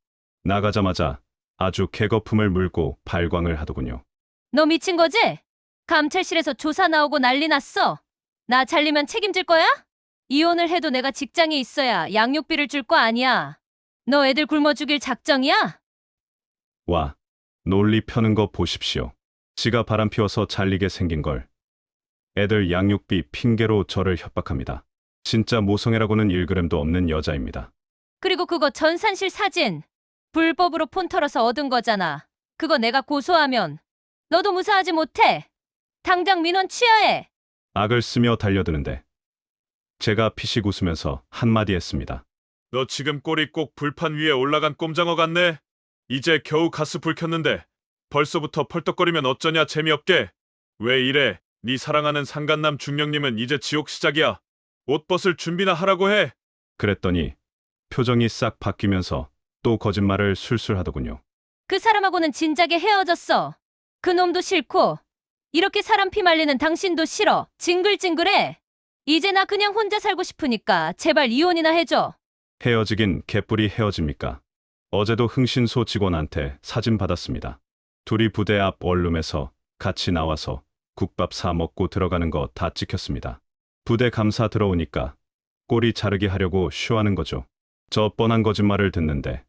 나가자마자 아주 개거품을 물고 발광을 하더군요. 너 미친 거지? 감찰실에서 조사 나오고 난리 났어. 나 잘리면 책임질 거야? 이혼을 해도 내가 직장에 있어야 양육비를 줄 거 아니야. 너 애들 굶어 죽일 작정이야? 와, 논리 펴는 거 보십시오. 지가 바람 피워서 잘리게 생긴 걸. 애들 양육비 핑계로 저를 협박합니다. 진짜 모성애라고는 1g도 없는 여자입니다. 그리고 그거 전산실 사진. 불법으로 폰 털어서 얻은 거잖아. 그거 내가 고소하면 너도 무사하지 못해. 당장 민원 취하해. 악을 쓰며 달려드는데 제가 피식 웃으면서 한마디 했습니다. 너 지금 꼴이 꼭 불판 위에 올라간 꼼장어 같네. 이제 겨우 가스 불 켰는데 벌써부터 펄떡거리면 어쩌냐 재미없게. 왜 이래? 네 사랑하는 상간남 중령님은 이제 지옥 시작이야. 옷 벗을 준비나 하라고 해. 그랬더니 표정이 싹 바뀌면서 또 거짓말을 술술 하더군요. 그 사람하고는 진작에 헤어졌어. 그 놈도 싫고 이렇게 사람 피 말리는 당신도 싫어. 징글징글해. 이제 나 그냥 혼자 살고 싶으니까 제발 이혼이나 해줘. 헤어지긴 개뿔이 헤어집니까? 어제도 흥신소 직원한테 사진 받았습니다. 둘이 부대 앞 원룸에서 같이 나와서 국밥 사 먹고 들어가는 거 다 찍혔습니다. 부대 감사 들어오니까 꼬리 자르기 하려고 쇼하는 거죠. 저 뻔한 거짓말을 듣는데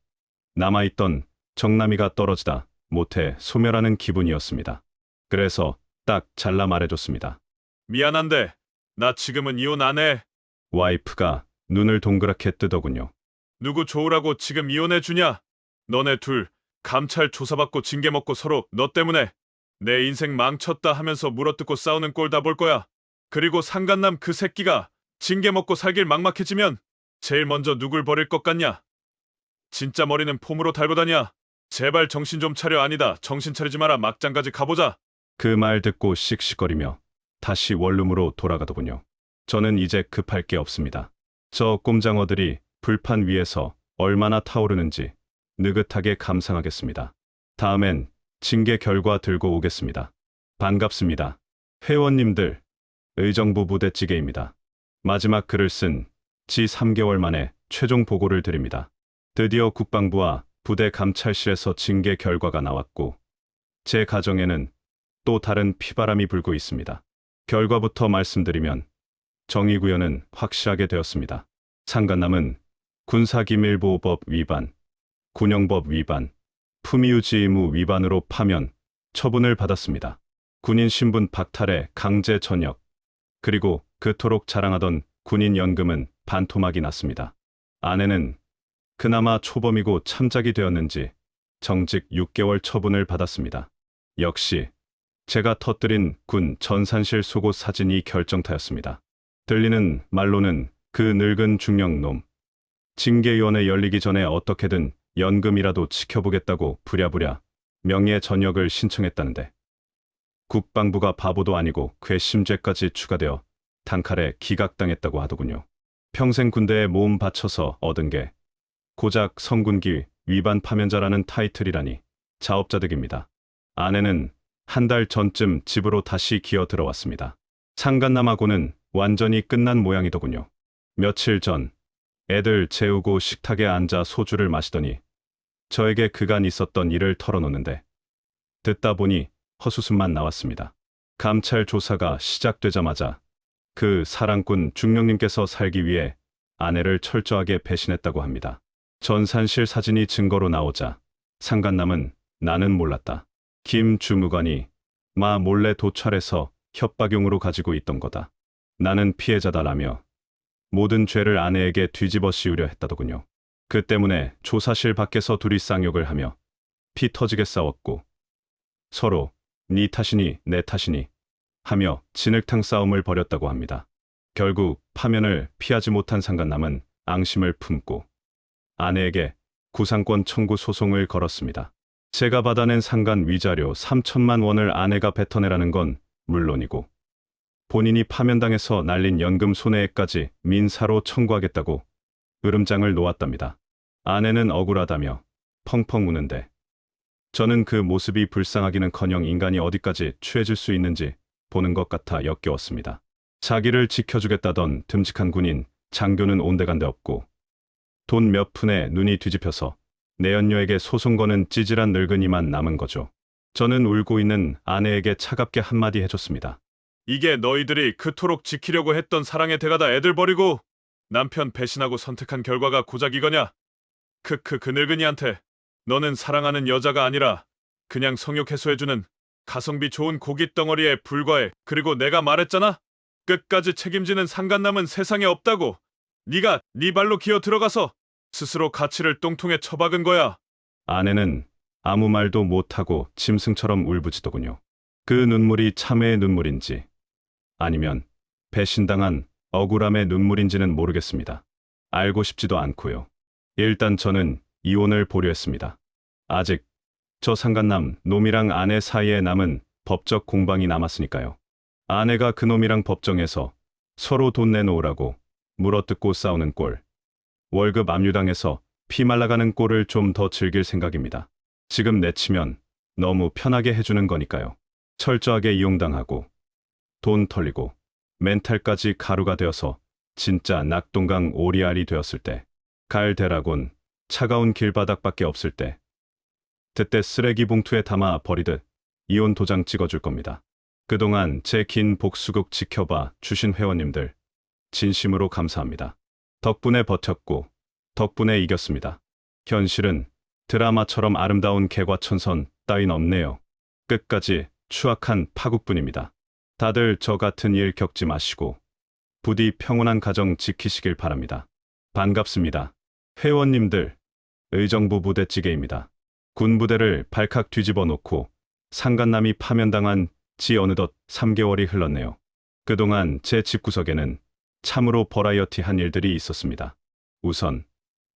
남아있던 정남이가 떨어지다 못해 소멸하는 기분이었습니다. 그래서 딱 잘라 말해줬습니다. 미안한데 나 지금은 이혼 안 해. 와이프가 눈을 동그랗게 뜨더군요. 누구 좋으라고 지금 이혼해 주냐? 너네 둘 감찰 조사받고 징계 먹고 서로 너 때문에 내 인생 망쳤다 하면서 물어뜯고 싸우는 꼴 다 볼 거야. 그리고 상간남 그 새끼가 징계 먹고 살길 막막해지면 제일 먼저 누굴 버릴 것 같냐? 진짜 머리는 폼으로 달고 다녀. 제발 정신 좀 차려. 아니다. 정신 차리지 마라. 막장까지 가보자. 그 말 듣고 씩씩거리며 다시 원룸으로 돌아가더군요. 저는 이제 급할 게 없습니다. 저 꼼장어들이 불판 위에서 얼마나 타오르는지 느긋하게 감상하겠습니다. 다음엔 징계 결과 들고 오겠습니다. 반갑습니다. 회원님들, 의정부 부대찌개입니다. 마지막 글을 쓴 지 3개월 만에 최종 보고를 드립니다. 드디어 국방부와 부대 감찰실에서 징계 결과가 나왔고 제 가정에는 또 다른 피바람이 불고 있습니다. 결과부터 말씀드리면 정의구현은 확실하게 되었습니다. 상간남은 군사기밀보호법 위반, 군영법 위반, 품위유지 의무 위반으로 파면, 처분을 받았습니다. 군인 신분 박탈에 강제 전역, 그리고 그토록 자랑하던 군인 연금은 반토막이 났습니다. 아내는 그나마 초범이고 참작이 되었는지 정직 6개월 처분을 받았습니다. 역시 제가 터뜨린 군 전산실 속옷 사진이 결정타였습니다. 들리는 말로는 그 늙은 중령놈, 징계위원회 열리기 전에 어떻게든 연금이라도 지켜보겠다고 부랴부랴 명예 전역을 신청했다는데 국방부가 바보도 아니고 괘씸죄까지 추가되어 단칼에 기각당했다고 하더군요. 평생 군대에 몸 바쳐서 얻은 게 고작 성군기 위반 파면자라는 타이틀이라니 자업자득입니다. 아내는 한 달 전쯤 집으로 다시 기어 들어왔습니다. 상간남하고는 완전히 끝난 모양이더군요. 며칠 전 애들 재우고 식탁에 앉아 소주를 마시더니 저에게 그간 있었던 일을 털어놓는데 듣다 보니 헛웃음만 나왔습니다. 감찰 조사가 시작되자마자 그 사랑꾼 중령님께서 살기 위해 아내를 철저하게 배신했다고 합니다. 전산실 사진이 증거로 나오자 상간남은 나는 몰랐다. 김 주무관이 마 몰래 도찰해서 협박용으로 가지고 있던 거다. 나는 피해자다라며 모든 죄를 아내에게 뒤집어 씌우려 했다더군요. 그 때문에 조사실 밖에서 둘이 쌍욕을 하며 피 터지게 싸웠고 서로 네 탓이니 내 탓이니 하며 진흙탕 싸움을 벌였다고 합니다. 결국 파면을 피하지 못한 상간남은 앙심을 품고 아내에게 구상권 청구 소송을 걸었습니다. 제가 받아낸 상간 위자료 3천만 원을 아내가 뱉어내라는 건 물론이고 본인이 파면당해서 날린 연금 손해액까지 민사로 청구하겠다고 으름장을 놓았답니다. 아내는 억울하다며 펑펑 우는데 저는 그 모습이 불쌍하기는커녕 인간이 어디까지 추해질 수 있는지 보는 것 같아 역겨웠습니다. 자기를 지켜주겠다던 듬직한 군인 장교는 온데간데 없고 돈 몇 푼에 눈이 뒤집혀서 내연녀에게 소송 거는 찌질한 늙은이만 남은 거죠. 저는 울고 있는 아내에게 차갑게 한마디 해줬습니다. 이게 너희들이 그토록 지키려고 했던 사랑의 대가다. 애들 버리고 남편 배신하고 선택한 결과가 고작 이거냐? 크크 그 늙은이한테 너는 사랑하는 여자가 아니라 그냥 성욕 해소해주는 가성비 좋은 고깃 덩어리에 불과해. 그리고 내가 말했잖아. 끝까지 책임지는 상간남은 세상에 없다고. 네가 네 발로 기어 들어가서 스스로 가치를 똥통에 처박은 거야. 아내는 아무 말도 못하고 짐승처럼 울부짖더군요. 그 눈물이 참회의 눈물인지 아니면 배신당한 억울함의 눈물인지는 모르겠습니다. 알고 싶지도 않고요. 일단 저는 이혼을 보류했습니다. 아직 저 상간남 놈이랑 아내 사이에 남은 법적 공방이 남았으니까요. 아내가 그 놈이랑 법정에서 서로 돈 내놓으라고 물어뜯고 싸우는 꼴, 월급 압류당해서 피 말라가는 꼴을 좀 더 즐길 생각입니다. 지금 내치면 너무 편하게 해주는 거니까요. 철저하게 이용당하고 돈 털리고 멘탈까지 가루가 되어서 진짜 낙동강 오리알이 되었을 때, 갈 대라곤 차가운 길바닥밖에 없을 때, 그때 쓰레기 봉투에 담아 버리듯 이혼 도장 찍어줄 겁니다. 그동안 제 긴 복수극 지켜봐 주신 회원님들 진심으로 감사합니다. 덕분에 버텼고 덕분에 이겼습니다. 현실은 드라마처럼 아름다운 개과천선 따윈 없네요. 끝까지 추악한 파국뿐입니다. 다들 저 같은 일 겪지 마시고 부디 평온한 가정 지키시길 바랍니다. 반갑습니다. 회원님들, 의정부 부대찌개입니다. 군부대를 발칵 뒤집어 놓고 상간남이 파면당한 지 어느덧 3개월이 흘렀네요. 그동안 제 집구석에는 참으로 버라이어티한 일들이 있었습니다. 우선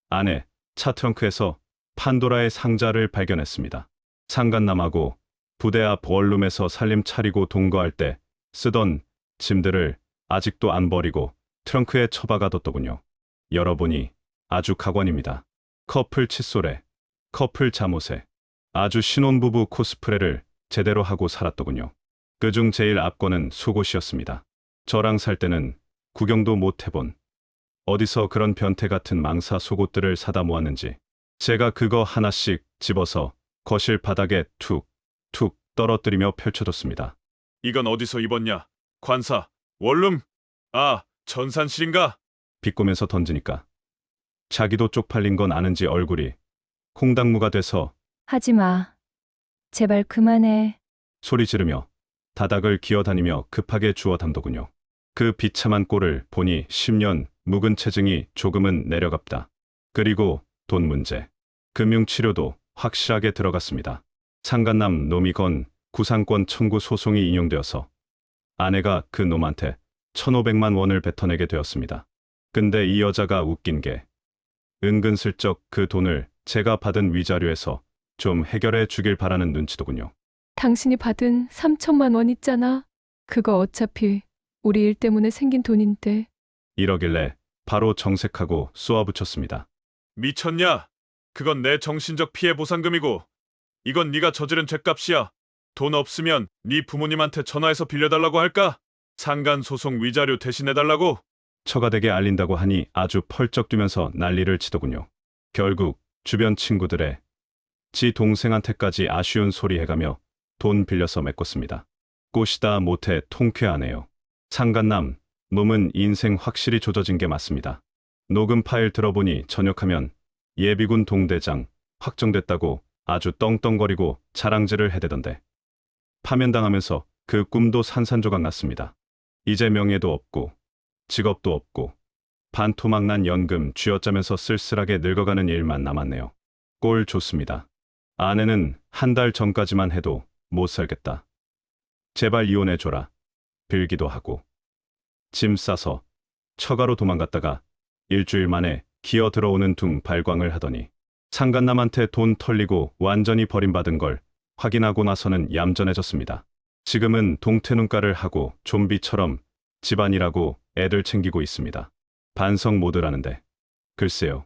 아내 차 트렁크에서 판도라의 상자를 발견했습니다. 상간남하고 부대 앞 원룸에서 살림 차리고 동거할 때 쓰던 짐들을 아직도 안 버리고 트렁크에 처박아뒀더군요. 열어보니 아주 가관입니다. 커플 칫솔에 커플 잠옷에 아주 신혼부부 코스프레를 제대로 하고 살았더군요. 그중 제일 앞권은 속옷이었습니다. 저랑 살 때는 구경도 못 해본 어디서 그런 변태 같은 망사 속옷들을 사다 모았는지 제가 그거 하나씩 집어서 거실 바닥에 툭툭 떨어뜨리며 펼쳐뒀습니다. 이건 어디서 입었냐? 관사, 원룸? 아, 전산실인가? 비꼬면서 던지니까 자기도 쪽팔린 건 아는지 얼굴이 콩당무가 돼서 하지 마. 제발 그만해. 소리 지르며 다닥을 기어다니며 급하게 주워 담더군요. 그 비참한 꼴을 보니 10년 묵은 체증이 조금은 내려갑다. 그리고 돈 문제. 금융치료도 확실하게 들어갔습니다. 상간남 놈이 건 구상권 청구 소송이 인용되어서 아내가 그 놈한테 1,500만 원을 뱉어내게 되었습니다. 근데 이 여자가 웃긴 게 은근슬쩍 그 돈을 제가 받은 위자료에서 좀 해결해 주길 바라는 눈치더군요. 당신이 받은 3천만 원 있잖아. 그거 어차피 우리 일 때문에 생긴 돈인데. 이러길래 바로 정색하고 쏘아붙였습니다. 미쳤냐? 그건 내 정신적 피해 보상금이고 이건 네가 저지른 죗값이야. 돈 없으면 네 부모님한테 전화해서 빌려달라고 할까? 상간 소송 위자료 대신해달라고? 처가되게 알린다고 하니 아주 펄쩍 뛰면서 난리를 치더군요. 결국 주변 친구들의 지 동생한테까지 아쉬운 소리 해가며 돈 빌려서 메꿨습니다. 꽃이다 못해 통쾌하네요. 상간남 놈은 인생 확실히 조져진 게 맞습니다. 녹음 파일 들어보니 전역하면 예비군 동대장 확정됐다고 아주 떵떵거리고 자랑질을 해대던데 파면당하면서 그 꿈도 산산조각 났습니다. 이제 명예도 없고 직업도 없고 반토막난 연금 쥐어짜면서 쓸쓸하게 늙어가는 일만 남았네요. 꼴 좋습니다. 아내는 한 달 전까지만 해도 못 살겠다. 제발 이혼해줘라. 빌기도 하고 짐 싸서 처가로 도망갔다가 일주일 만에 기어 들어오는 둥 발광을 하더니 상간남한테 돈 털리고 완전히 버림받은 걸 확인하고 나서는 얌전해졌습니다. 지금은 동태눈가를 하고 좀비처럼 집안일하고 애들 챙기고 있습니다. 반성 모드라는데 글쎄요.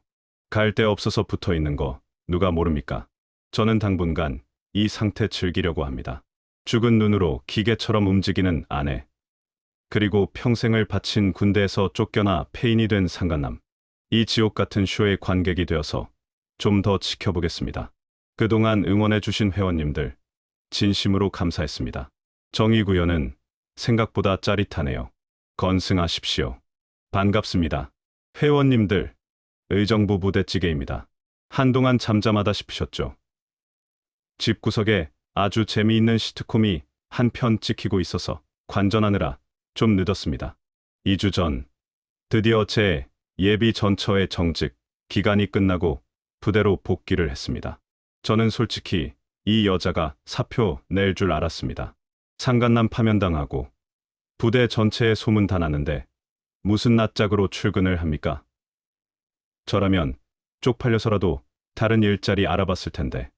갈 데 없어서 붙어있는 거 누가 모릅니까? 저는 당분간 이 상태 즐기려고 합니다. 죽은 눈으로 기계처럼 움직이는 아내 그리고 평생을 바친 군대에서 쫓겨나 폐인이 된 상간남 이 지옥 같은 쇼의 관객이 되어서 좀 더 지켜보겠습니다. 그동안 응원해주신 회원님들 진심으로 감사했습니다. 정의구현은 생각보다 짜릿하네요. 건승하십시오. 반갑습니다. 회원님들 의정부 부대찌개입니다. 한동안 잠잠하다 싶으셨죠? 집구석에 아주 재미있는 시트콤이 한 편 찍히고 있어서 관전하느라 좀 늦었습니다. 2주 전 드디어 제 예비 전처의 정직 기간이 끝나고 부대로 복귀를 했습니다. 저는 솔직히 이 여자가 사표 낼 줄 알았습니다. 상간남 파면당하고 부대 전체에 소문 다 났는데 무슨 낯짝으로 출근을 합니까? 저라면 쪽팔려서라도 다른 일자리 알아봤을 텐데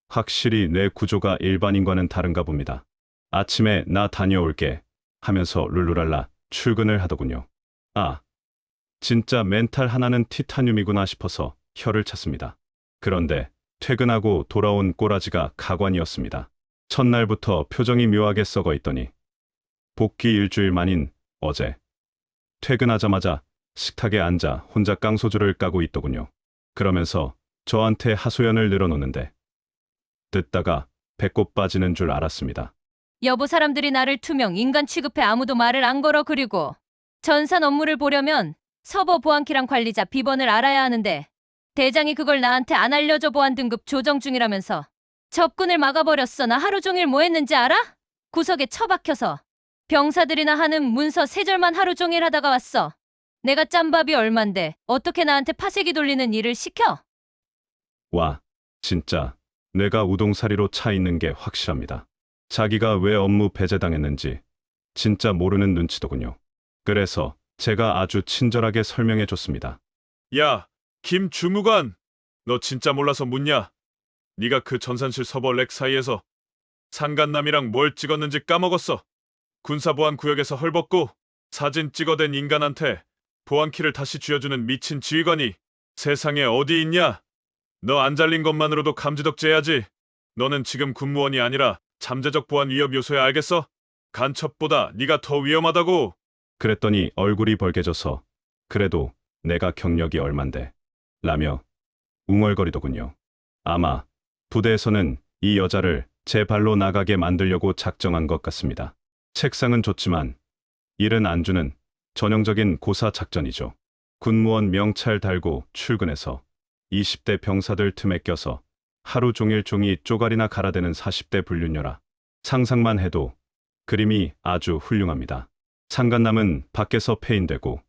확실히 뇌 구조가 일반인과는 다른가 봅니다. 아침에 나 다녀올게 하면서 룰루랄라 출근을 하더군요. 아, 진짜 멘탈 하나는 티타늄이구나 싶어서 혀를 찼습니다. 그런데 퇴근하고 돌아온 꼬라지가 가관이었습니다. 첫날부터 표정이 묘하게 썩어 있더니 복귀 일주일 만인 어제 퇴근하자마자 식탁에 앉아 혼자 깡소주를 까고 있더군요. 그러면서 저한테 하소연을 늘어놓는데 듣다가 배꼽 빠지는 줄 알았습니다. 여보, 사람들이 나를 투명 인간 취급해 아무도 말을 안 걸어. 그리고 전산 업무를 보려면 서버 보안키랑 관리자 비번을 알아야 하는데 대장이 그걸 나한테 안 알려줘. 보안 등급 조정 중이라면서 접근을 막아버렸어. 나 하루 종일 뭐 했는지 알아? 구석에 처박혀서 병사들이나 하는 문서 세절만 하루 종일 하다가 왔어. 내가 짬밥이 얼만데 어떻게 나한테 파쇄기 돌리는 일을 시켜? 와, 진짜 뇌가 우동사리로 차 있는 게 확실합니다. 자기가 왜 업무 배제당했는지 진짜 모르는 눈치더군요. 그래서 제가 아주 친절하게 설명해 줬습니다. 야, 김 주무관, 너 진짜 몰라서 묻냐? 네가 그 전산실 서버 렉 사이에서 상간남이랑 뭘 찍었는지 까먹었어. 군사보안구역에서 헐벗고 사진 찍어댄 인간한테 보안키를 다시 쥐어주는 미친 지휘관이 세상에 어디 있냐? 너 안 잘린 것만으로도 감지덕지해야지. 너는 지금 군무원이 아니라 잠재적 보안 위협 요소야, 알겠어? 간첩보다 네가 더 위험하다고. 그랬더니 얼굴이 벌개져서 그래도 내가 경력이 얼만데 라며 웅얼거리더군요. 아마 부대에서는 이 여자를 제 발로 나가게 만들려고 작정한 것 같습니다. 책상은 좋지만 일은 안 주는 전형적인 고사 작전이죠. 군무원 명찰 달고 출근해서 20대 병사들 틈에 껴서 하루 종일 종이 쪼가리나 갈아대는 40대 불륜녀라. 상상만 해도 그림이 아주 훌륭합니다. 상간남은 밖에서 폐인되고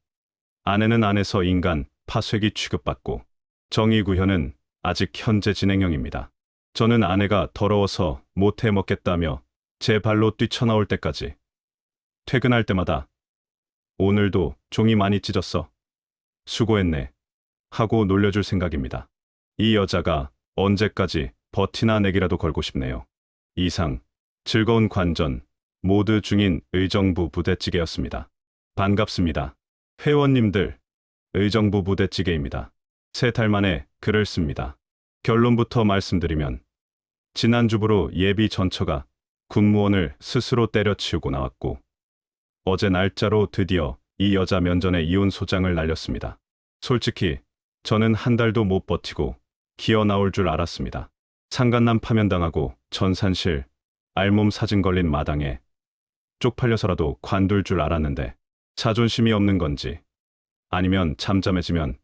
아내는 안에서 인간 파쇄기 취급받고 정의구현은 아직 현재 진행형입니다. 저는 아내가 더러워서 못해 먹겠다며 제 발로 뛰쳐나올 때까지 퇴근할 때마다 오늘도 종이 많이 찢었어. 수고했네. 하고 놀려줄 생각입니다. 이 여자가 언제까지 버티나 내기라도 걸고 싶네요. 이상 즐거운 관전 모드 중인 의정부 부대찌개였습니다. 반갑습니다. 회원님들, 의정부 부대찌개입니다. 3달 만에 글을 씁니다. 결론부터 말씀드리면 지난주부로 예비 전처가 군무원을 스스로 때려치우고 나왔고 어제 날짜로 드디어 이 여자 면전에 이혼 소장을 날렸습니다. 솔직히 저는 한 달도 못 버티고 기어 나올 줄 알았습니다. 상간남 파면당하고 전산실 알몸 사진 걸린 마당에 쪽팔려서라도 관둘 줄 알았는데 자존심이 없는 건지 아니면 잠잠해지면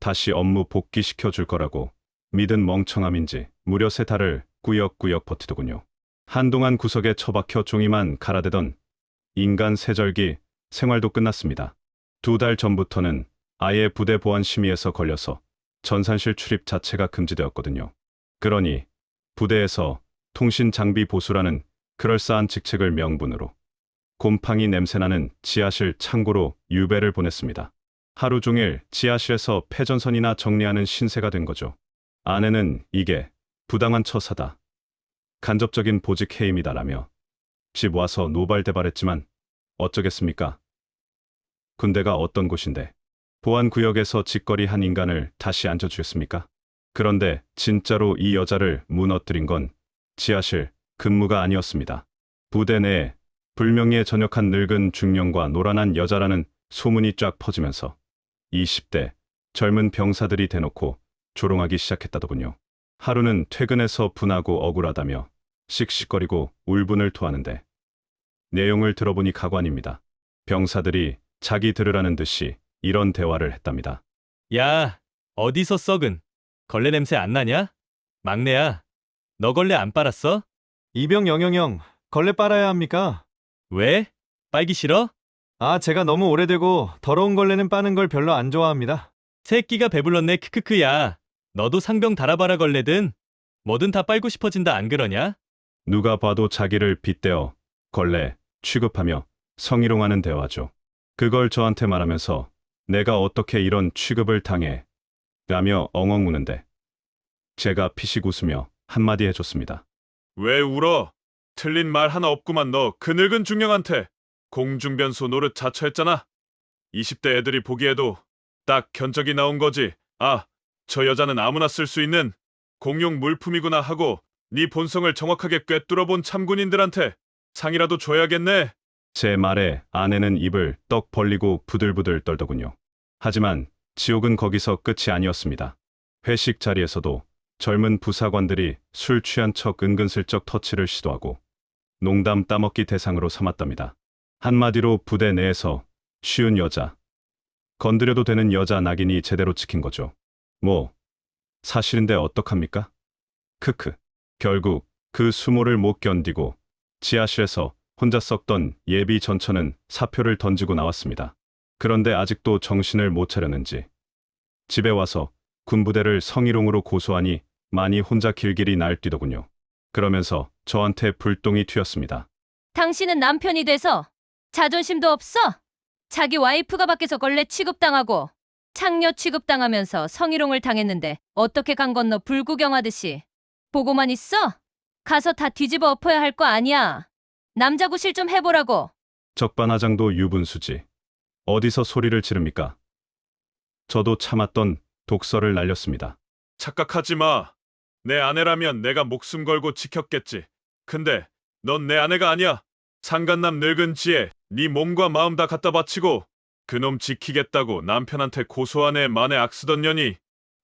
다시 업무 복귀시켜 줄 거라고 믿은 멍청함인지 무려 3달을 꾸역꾸역 버티더군요. 한동안 구석에 처박혀 종이만 갈아대던 인간 세절기 생활도 끝났습니다. 2달 전부터는 아예 부대 보안 심의에서 걸려서 전산실 출입 자체가 금지되었거든요. 그러니 부대에서 통신 장비 보수라는 그럴싸한 직책을 명분으로 곰팡이 냄새나는 지하실 창고로 유배를 보냈습니다. 하루 종일 지하실에서 패전선이나 정리하는 신세가 된 거죠. 아내는 이게 부당한 처사다. 간접적인 보직 해임이다라며 집 와서 노발대발했지만 어쩌겠습니까? 군대가 어떤 곳인데 보안구역에서 직거리 한 인간을 다시 앉혀주겠습니까? 그런데 진짜로 이 여자를 무너뜨린 건 지하실 근무가 아니었습니다. 부대 내에 불명예에 전역한 늙은 중령과 노란한 여자라는 소문이 쫙 퍼지면서 20대 젊은 병사들이 대놓고 조롱하기 시작했다더군요. 하루는 퇴근해서 분하고 억울하다며 씩씩거리고 울분을 토하는데 내용을 들어보니 가관입니다. 병사들이 자기 들으라는 듯이 이런 대화를 했답니다. 야, 어디서 썩은 걸레 냄새 안 나냐? 막내야, 너 걸레 안 빨았어? 이병 영영영, 걸레 빨아야 합니까? 왜? 빨기 싫어? 아, 제가 너무 오래되고 더러운 걸레는 빠는 걸 별로 안 좋아합니다. 새끼가 배불렀네. 크크크야. 너도 상병 달아봐라. 걸레든 뭐든 다 빨고 싶어진다. 안 그러냐? 누가 봐도 자기를 빗대어 걸레 취급하며 성희롱하는 대화죠. 그걸 저한테 말하면서 내가 어떻게 이런 취급을 당해 라며 엉엉 우는데 제가 피식 웃으며 한마디 해줬습니다. 왜 울어? 틀린 말 하나 없구만. 너 그 늙은 중령한테 공중변소 노릇 자처했잖아. 20대 애들이 보기에도 딱 견적이 나온 거지. 아, 저 여자는 아무나 쓸 수 있는 공용 물품이구나 하고 네 본성을 정확하게 꿰뚫어본 참군인들한테 상이라도 줘야겠네. 제 말에 아내는 입을 떡 벌리고 부들부들 떨더군요. 하지만 지옥은 거기서 끝이 아니었습니다. 회식 자리에서도 젊은 부사관들이 술 취한 척 은근슬쩍 터치를 시도하고 농담 따먹기 대상으로 삼았답니다. 한마디로 부대 내에서 쉬운 여자, 건드려도 되는 여자 낙인이 제대로 찍힌 거죠. 뭐 사실인데 어떡합니까? 크크. 결국 그 수모를 못 견디고 지하실에서 혼자 썩던 예비 전처는 사표를 던지고 나왔습니다. 그런데 아직도 정신을 못 차렸는지 집에 와서 군부대를 성희롱으로 고소하니 많이 혼자 길길이 날뛰더군요. 그러면서 저한테 불똥이 튀었습니다. 당신은 남편이 돼서 자존심도 없어? 자기 와이프가 밖에서 걸레 취급당하고 창녀 취급당하면서 성희롱을 당했는데 어떻게 강 건너 불구경하듯이 보고만 있어? 가서 다 뒤집어 엎어야 할 거 아니야. 남자 구실 좀 해보라고. 적반하장도 유분수지. 어디서 소리를 지릅니까? 저도 참았던 독설을 날렸습니다. 착각하지 마. 내 아내라면 내가 목숨 걸고 지켰겠지. 근데 넌 내 아내가 아니야. 상간남 늙은 지에 네 몸과 마음 다 갖다 바치고 그놈 지키겠다고 남편한테 고소한 애 만에 악쓰던 년이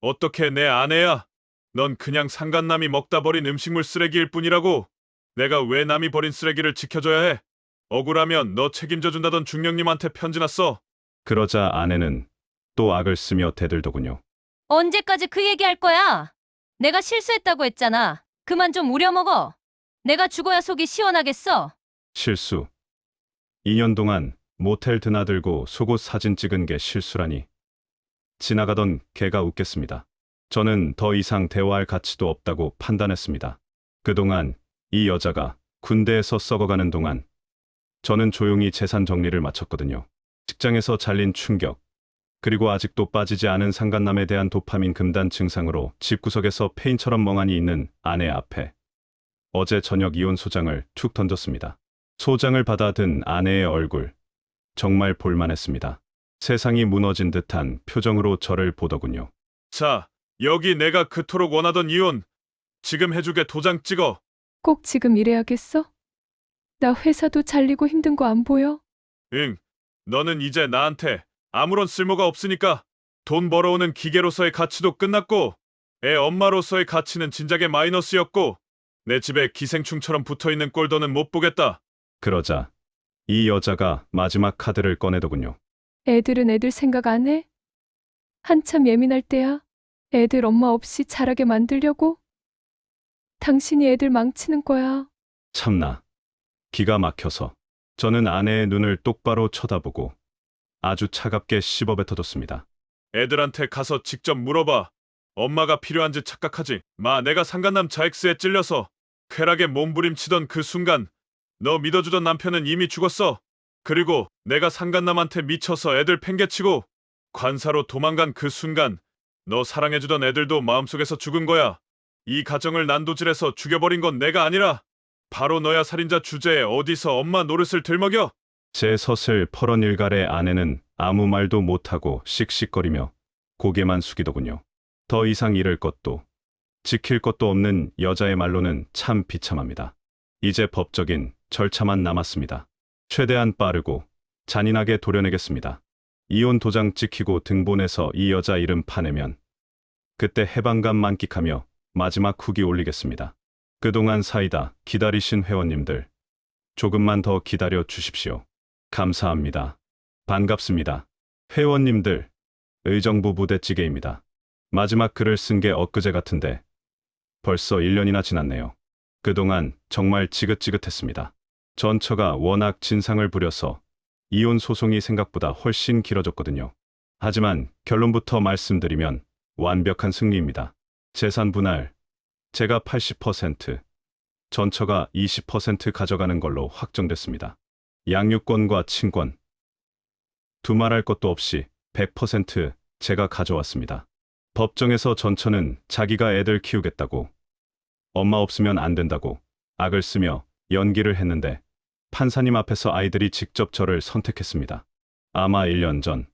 어떻게 내 아내야? 넌 그냥 상간남이 먹다 버린 음식물 쓰레기일 뿐이라고. 내가 왜 남이 버린 쓰레기를 지켜줘야 해? 억울하면 너 책임져 준다던 중령님한테 편지나 써. 그러자 아내는 또 악을 쓰며 대들더군요. 언제까지 그 얘기할 거야? 내가 실수했다고 했잖아. 그만 좀 우려먹어. 내가 죽어야 속이 시원하겠어. 실수. 2년 동안 모텔 드나들고 속옷 사진 찍은 게 실수라니. 지나가던 개가 웃겠습니다. 저는 더 이상 대화할 가치도 없다고 판단했습니다. 그동안 이 여자가 군대에서 썩어가는 동안 저는 조용히 재산 정리를 마쳤거든요. 직장에서 잘린 충격, 그리고 아직도 빠지지 않은 상간남에 대한 도파민 금단 증상으로 집구석에서 페인처럼 멍하니 있는 아내 앞에 어제 저녁 이혼 소장을 툭 던졌습니다. 소장을 받아든 아내의 얼굴, 정말 볼만했습니다. 세상이 무너진 듯한 표정으로 저를 보더군요. 자, 여기 내가 그토록 원하던 이혼. 지금 해주게 도장 찍어. 꼭 지금 이래야겠어? 나 회사도 잘리고 힘든 거 안 보여? 응. 너는 이제 나한테 아무런 쓸모가 없으니까 돈 벌어오는 기계로서의 가치도 끝났고 애 엄마로서의 가치는 진작에 마이너스였고 내 집에 기생충처럼 붙어있는 꼴더는 못 보겠다. 그러자 이 여자가 마지막 카드를 꺼내더군요. 애들은 애들 생각 안 해? 한참 예민할 때야. 애들 엄마 없이 자라게 만들려고? 당신이 애들 망치는 거야. 참나. 기가 막혀서 저는 아내의 눈을 똑바로 쳐다보고 아주 차갑게 씹어뱉어뒀습니다. 애들한테 가서 직접 물어봐. 엄마가 필요한지 착각하지 마. 내가 상간남 자엑스에 찔려서 쾌락에 몸부림치던 그 순간 너 믿어주던 남편은 이미 죽었어. 그리고 내가 상간남한테 미쳐서 애들 팽개치고 관사로 도망간 그 순간 너 사랑해주던 애들도 마음속에서 죽은 거야. 이 가정을 난도질해서 죽여버린 건 내가 아니라 바로 너야. 살인자 주제에 어디서 엄마 노릇을 들먹여? 제 서슬 퍼런 일갈의 아내는 아무 말도 못하고 씩씩거리며 고개만 숙이더군요. 더 이상 잃을 것도 지킬 것도 없는 여자의 말로는 참 비참합니다. 이제 법적인 절차만 남았습니다. 최대한 빠르고 잔인하게 도려내겠습니다. 이혼 도장 찍히고 등본에서 이 여자 이름 파내면 그때 해방감 만끽하며 마지막 후기 올리겠습니다. 그동안 사이다 기다리신 회원님들, 조금만 더 기다려 주십시오. 감사합니다. 반갑습니다. 회원님들, 의정부 부대찌개입니다. 마지막 글을 쓴 게 엊그제 같은데 벌써 1년이나 지났네요. 그동안 정말 지긋지긋했습니다. 전처가 워낙 진상을 부려서 이혼 소송이 생각보다 훨씬 길어졌거든요. 하지만 결론부터 말씀드리면 완벽한 승리입니다. 재산 분할, 제가 80%, 전처가 20% 가져가는 걸로 확정됐습니다. 양육권과 친권, 두말할 것도 없이 100% 제가 가져왔습니다. 법정에서 전처는 자기가 애들 키우겠다고, 엄마 없으면 안 된다고 악을 쓰며 연기를 했는데 판사님 앞에서 아이들이 직접 저를 선택했습니다. 아마 1년 전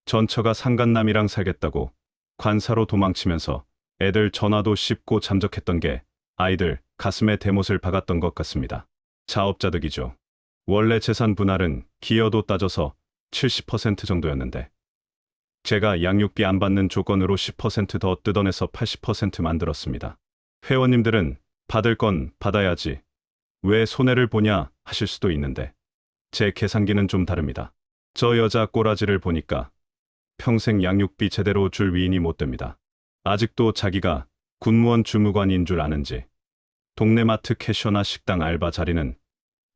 전처가 상간남이랑 살겠다고 관사로 도망치면서 애들 전화도 씹고 잠적했던 게 아이들 가슴에 대못을 박았던 것 같습니다. 자업자득이죠. 원래 재산 분할은 기여도 따져서 70% 정도였는데 제가 양육비 안 받는 조건으로 10% 더 뜯어내서 80% 만들었습니다. 회원님들은 받을 건 받아야지 왜 손해를 보냐 하실 수도 있는데 제 계산기는 좀 다릅니다. 저 여자 꼬라지를 보니까 평생 양육비 제대로 줄 위인이 못 됩니다. 아직도 자기가 군무원 주무관인 줄 아는지 동네 마트 캐셔나 식당 알바 자리는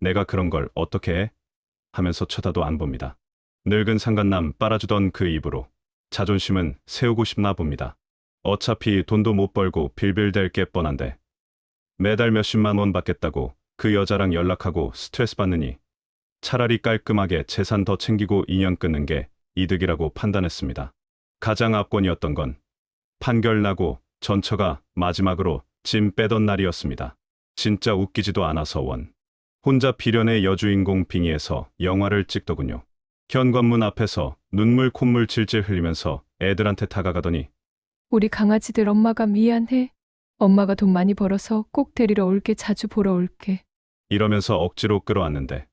내가 그런 걸 어떻게 해? 하면서 쳐다도 안 봅니다. 늙은 상간남 빨아주던 그 입으로 자존심은 세우고 싶나 봅니다. 어차피 돈도 못 벌고 빌빌댈 게 뻔한데 매달 몇십만 원 받겠다고 그 여자랑 연락하고 스트레스 받느니 차라리 깔끔하게 재산 더 챙기고 인연 끊는 게 이득이라고 판단했습니다. 가장 압권이었던 건 판결 나고 전처가 마지막으로 짐 빼던 날이었습니다. 진짜 웃기지도 않아서 혼자 비련의 여주인공 빙의해서 영화를 찍더군요. 현관문 앞에서 눈물 콧물 질질 흘리면서 애들한테 다가가더니 우리 강아지들 엄마가 미안해. 엄마가 돈 많이 벌어서 꼭 데리러 올게. 자주 보러 올게. 이러면서 억지로 끌어안는데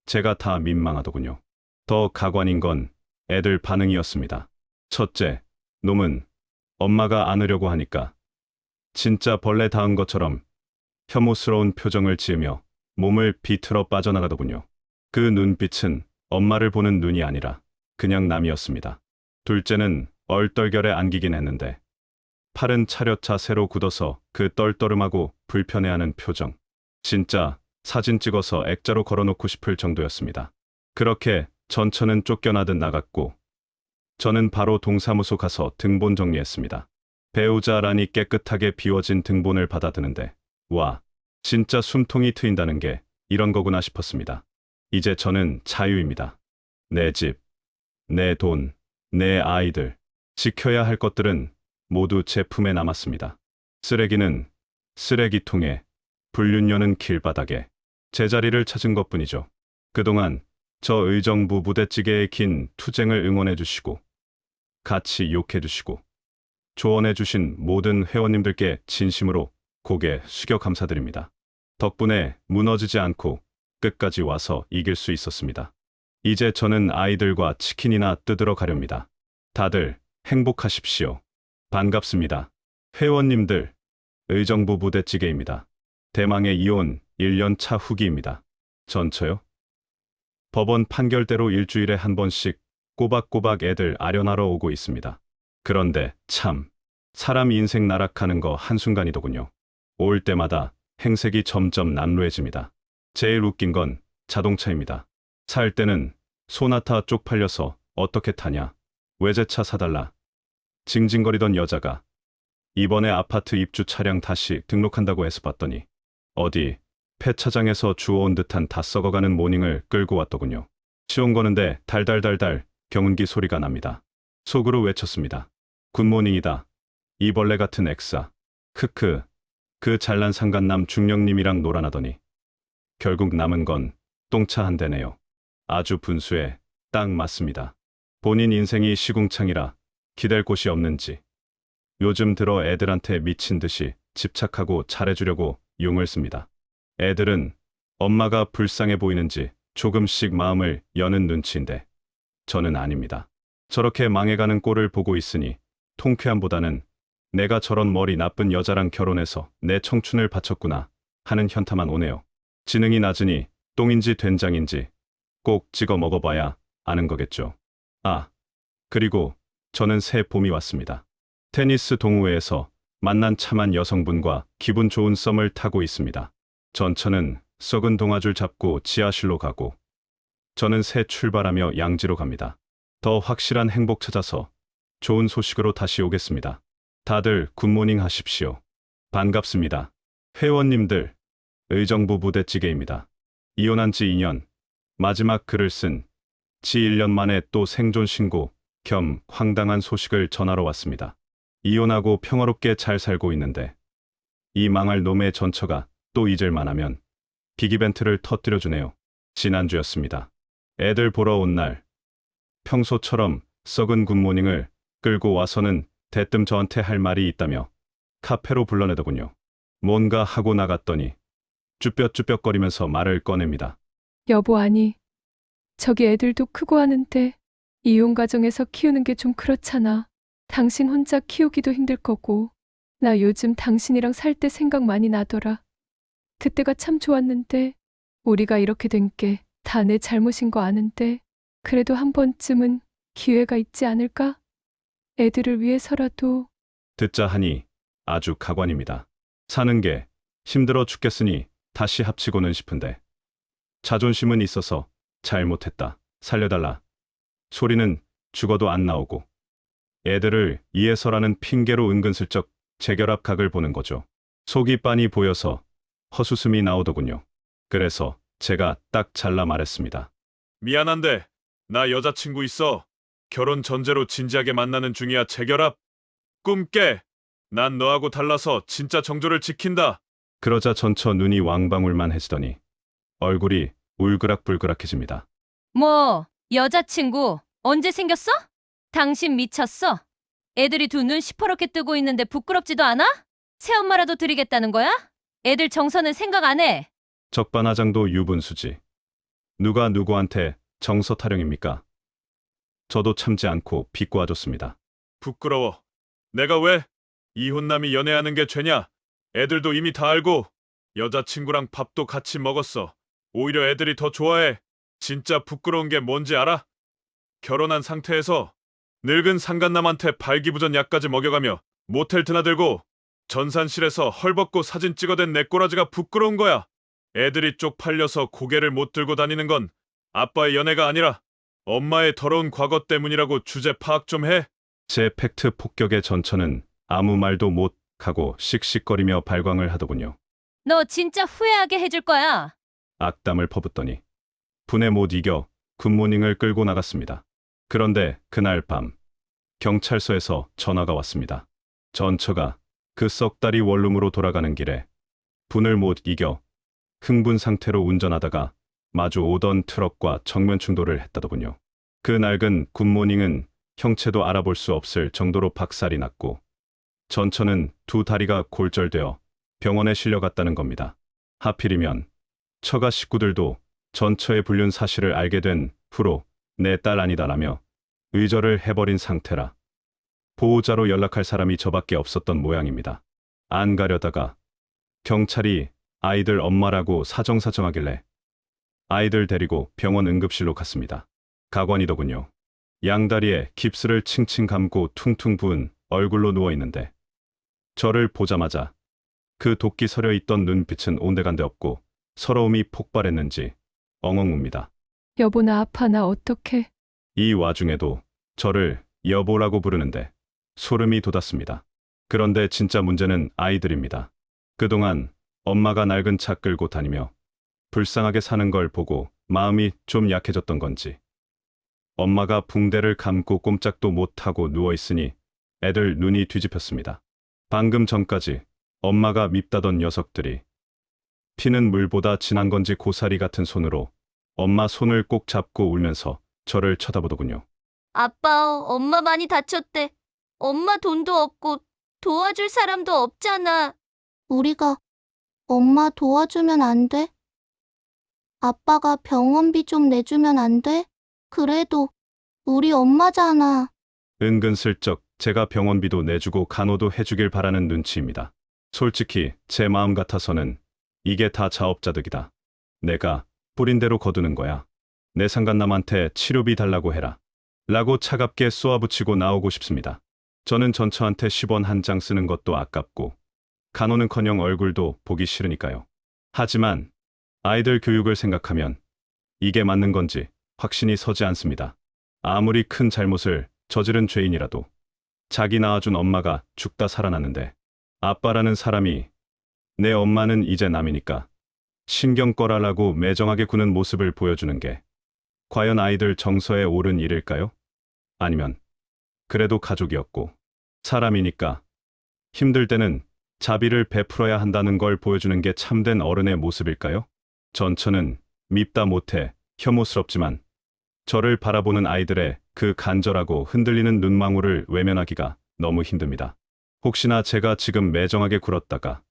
제가 다 민망하더군요. 더 가관인 건 애들 반응이었습니다. 첫째, 놈은 엄마가 안으려고 하니까 진짜 벌레 닿은 것처럼 혐오스러운 표정을 지으며 몸을 비틀어 빠져나가더군요. 그 눈빛은 엄마를 보는 눈이 아니라 그냥 남이었습니다. 둘째는 얼떨결에 안기긴 했는데 팔은 차렷 자세로 굳어서 그 떨떠름하고 불편해하는 표정. 진짜 사진 찍어서 액자로 걸어놓고 싶을 정도였습니다. 그렇게 전처는 쫓겨나듯 나갔고 저는 바로 동사무소 가서 등본 정리했습니다. 배우자라니 깨끗하게 비워진 등본을 받아드는데 와, 진짜 숨통이 트인다는 게 이런 거구나 싶었습니다. 이제 저는 자유입니다. 내 집, 내 돈, 내 아이들, 지켜야 할 것들은 모두 제 품에 남았습니다. 쓰레기는 쓰레기통에, 불륜녀는 길바닥에 제자리를 찾은 것뿐이죠. 그동안 저 의정부 부대찌개의 긴 투쟁을 응원해 주시고 같이 욕해 주시고 조언해 주신 모든 회원님들께 진심으로 고개 숙여 감사드립니다. 덕분에 무너지지 않고 끝까지 와서 이길 수 있었습니다. 이제 저는 아이들과 치킨이나 뜯으러 가렵니다. 다들 행복하십시오. 반갑습니다. 회원님들, 의정부 부대찌개입니다. 대망의 이혼 1년 차 후기입니다. 전처요? 법원 판결대로 일주일에 한 번씩 꼬박꼬박 애들 아련하러 오고 있습니다. 그런데 참, 사람 인생 나락하는 거 한순간이더군요. 올 때마다 행색이 점점 난로해집니다. 제일 웃긴 건 자동차입니다. 살 때는 소나타 쪽팔려서 어떻게 타냐, 외제차 사달라 징징거리던 여자가 이번에 아파트 입주 차량 다시 등록한다고 해서 봤더니 어디 폐차장에서 주워온 듯한 다 썩어가는 모닝을 끌고 왔더군요. 시동 거는데 달달달달 경운기 소리가 납니다. 속으로 외쳤습니다. 굿모닝이다. 이 벌레 같은 엑사. 크크. 그 잘난 상간남 중령님이랑 놀아나더니 결국 남은 건 똥차 한 대네요. 아주 분수에 딱 맞습니다. 본인 인생이 시궁창이라 기댈 곳이 없는지 요즘 들어 애들한테 미친 듯이 집착하고 잘해주려고 용을 씁니다. 애들은 엄마가 불쌍해 보이는지 조금씩 마음을 여는 눈치인데 저는 아닙니다. 저렇게 망해가는 꼴을 보고 있으니 통쾌함보다는 내가 저런 머리 나쁜 여자랑 결혼해서 내 청춘을 바쳤구나 하는 현타만 오네요. 지능이 낮으니 똥인지 된장인지 꼭 찍어 먹어봐야 아는 거겠죠. 아, 그리고 저는 새 봄이 왔습니다. 테니스 동호회에서 만난 참한 여성분과 기분 좋은 썸을 타고 있습니다. 전처는 썩은 동아줄 잡고 지하실로 가고 저는 새 출발하며 양지로 갑니다. 더 확실한 행복 찾아서 좋은 소식으로 다시 오겠습니다. 다들 굿모닝 하십시오. 반갑습니다. 회원님들, 의정부 부대찌개입니다. 이혼한 지 2년, 마지막 글을 쓴 지 1년 만에 또 생존 신고 겸 황당한 소식을 전하러 왔습니다. 이혼하고 평화롭게 잘 살고 있는데 이 망할 놈의 전처가 또 잊을만 하면 빅이벤트를 터뜨려주네요. 지난주였습니다. 애들 보러 온 날 평소처럼 썩은 굿모닝을 끌고 와서는 대뜸 저한테 할 말이 있다며 카페로 불러내더군요. 뭔가 하고 나갔더니 쭈뼛쭈뼛거리면서 말을 꺼냅니다. 여보, 아니. 저기 애들도 크고 하는데 이혼 가정에서 키우는 게 좀 그렇잖아. 당신 혼자 키우기도 힘들 거고. 나 요즘 당신이랑 살 때 생각 많이 나더라. 그때가 참 좋았는데 우리가 이렇게 된 게 다 내 잘못인 거 아는데 그래도 한 번쯤은 기회가 있지 않을까? 애들을 위해서라도. 듣자 하니 아주 가관입니다. 사는 게 힘들어 죽겠으니 다시 합치고는 싶은데 자존심은 있어서 잘못했다, 살려달라 소리는 죽어도 안 나오고 애들을 이해서라는 핑계로 은근슬쩍 재결합 각을 보는 거죠. 속이 빤히 보여서 헛웃음이 나오더군요. 그래서 제가 딱 잘라 말했습니다. 미안한데 나 여자친구 있어. 결혼 전제로 진지하게 만나는 중이야. 재결합. 꿈 깨. 난 너하고 달라서 진짜 정조를 지킨다. 그러자 전처 눈이 왕방울만해지더니 얼굴이 울그락불그락해집니다. 뭐, 여자친구 언제 생겼어? 당신 미쳤어? 애들이 두 눈 시퍼렇게 뜨고 있는데 부끄럽지도 않아? 새엄마라도 드리겠다는 거야? 애들 정서는 생각 안 해. 적반하장도 유분수지. 누가 누구한테 정서 타령입니까? 저도 참지 않고 비꼬아줬습니다. 부끄러워. 내가 왜? 이혼남이 연애하는 게 죄냐? 애들도 이미 다 알고. 여자친구랑 밥도 같이 먹었어. 오히려 애들이 더 좋아해. 진짜 부끄러운 게 뭔지 알아? 결혼한 상태에서 늙은 상간남한테 발기부전 약까지 먹여가며 모텔 드나들고 전산실에서 헐벗고 사진 찍어댄 내 꼬라지가 부끄러운 거야. 애들이 쪽팔려서 고개를 못 들고 다니는 건 아빠의 연애가 아니라 엄마의 더러운 과거 때문이라고 주제 파악 좀 해. 제 팩트 폭격의 전처는 아무 말도 못 하고 씩씩거리며 발광을 하더군요. 너 진짜 후회하게 해줄 거야. 악담을 퍼붓더니 분에 못 이겨 굿모닝을 끌고 나갔습니다. 그런데 그날 밤 경찰서에서 전화가 왔습니다. 전처가 그 썩 다리 원룸으로 돌아가는 길에 분을 못 이겨 흥분 상태로 운전하다가 마주 오던 트럭과 정면 충돌을 했다더군요. 그 낡은 굿모닝은 형체도 알아볼 수 없을 정도로 박살이 났고 전처는 두 다리가 골절되어 병원에 실려갔다는 겁니다. 하필이면 처가 식구들도 전처의 불륜 사실을 알게 된 후로 내 딸 아니다라며 의절을 해버린 상태라 보호자로 연락할 사람이 저밖에 없었던 모양입니다. 안 가려다가 경찰이 아이들 엄마라고 사정사정하길래 아이들 데리고 병원 응급실로 갔습니다. 가관이더군요. 양다리에 깁스를 칭칭 감고 퉁퉁 부은 얼굴로 누워있는데 저를 보자마자 그 도끼 서려 있던 눈빛은 온데간데 없고 서러움이 폭발했는지 엉엉 웁니다. 여보, 나 아파. 나 어떡해. 이 와중에도 저를 여보라고 부르는데 소름이 돋았습니다. 그런데 진짜 문제는 아이들입니다. 그동안 엄마가 낡은 차 끌고 다니며 불쌍하게 사는 걸 보고 마음이 좀 약해졌던 건지 엄마가 붕대를 감고 꼼짝도 못하고 누워있으니 애들 눈이 뒤집혔습니다. 방금 전까지 엄마가 밉다던 녀석들이 피는 물보다 진한 건지 고사리 같은 손으로 엄마 손을 꼭 잡고 울면서 저를 쳐다보더군요. 아빠, 엄마 많이 다쳤대. 엄마 돈도 없고 도와줄 사람도 없잖아. 우리가 엄마 도와주면 안 돼? 아빠가 병원비 좀 내주면 안 돼? 그래도 우리 엄마잖아. 은근슬쩍 제가 병원비도 내주고 간호도 해주길 바라는 눈치입니다. 솔직히 제 마음 같아서는 이게 다 자업자득이다. 내가 뿌린 대로 거두는 거야. 내 상간남한테 치료비 달라고 해라. 라고 차갑게 쏘아붙이고 나오고 싶습니다. 저는 전처한테 10원 한 장 쓰는 것도 아깝고 간호는커녕 얼굴도 보기 싫으니까요. 하지만 아이들 교육을 생각하면 이게 맞는 건지 확신이 서지 않습니다. 아무리 큰 잘못을 저지른 죄인이라도 자기 낳아준 엄마가 죽다 살아났는데 아빠라는 사람이 내 엄마는 이제 남이니까 신경 꺼라라고 매정하게 구는 모습을 보여주는 게 과연 아이들 정서에 옳은 일일까요? 아니면 그래도 가족이었고 사람이니까 힘들 때는 자비를 베풀어야 한다는 걸 보여주는 게 참된 어른의 모습일까요? 전처는 밉다 못해 혐오스럽지만 저를 바라보는 아이들의 그 간절하고 흔들리는 눈망울을 외면하기가 너무 힘듭니다. 혹시나 제가 지금 매정하게 굴었다가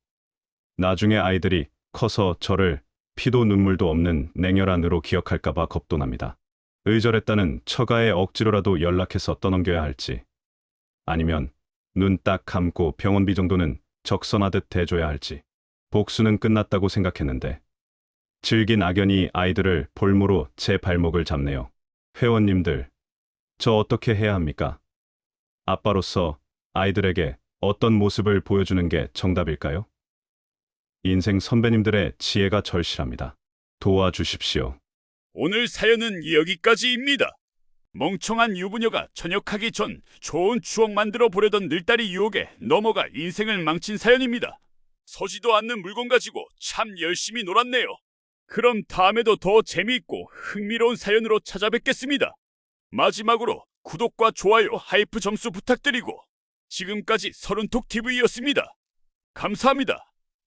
나중에 아이들이 커서 저를 피도 눈물도 없는 냉혈한으로 기억할까봐 겁도 납니다. 의절했다는 처가에 억지로라도 연락해서 떠넘겨야 할지 아니면 눈 딱 감고 병원비 정도는 적선하듯 대줘야 할지 복수는 끝났다고 생각했는데 질긴 악연이 아이들을 볼모로 제 발목을 잡네요. 회원님들, 저 어떻게 해야 합니까? 아빠로서 아이들에게 어떤 모습을 보여주는 게 정답일까요? 인생 선배님들의 지혜가 절실합니다. 도와주십시오. 오늘 사연은 여기까지입니다. 멍청한 유부녀가 전역하기 전 좋은 추억 만들어 보려던 늘다리 유혹에 넘어가 인생을 망친 사연입니다. 서지도 않는 물건 가지고 참 열심히 놀았네요. 그럼 다음에도 더 재미있고 흥미로운 사연으로 찾아뵙겠습니다. 마지막으로 구독과 좋아요, 하이프 점수 부탁드리고 지금까지 서른톡TV였습니다. 감사합니다.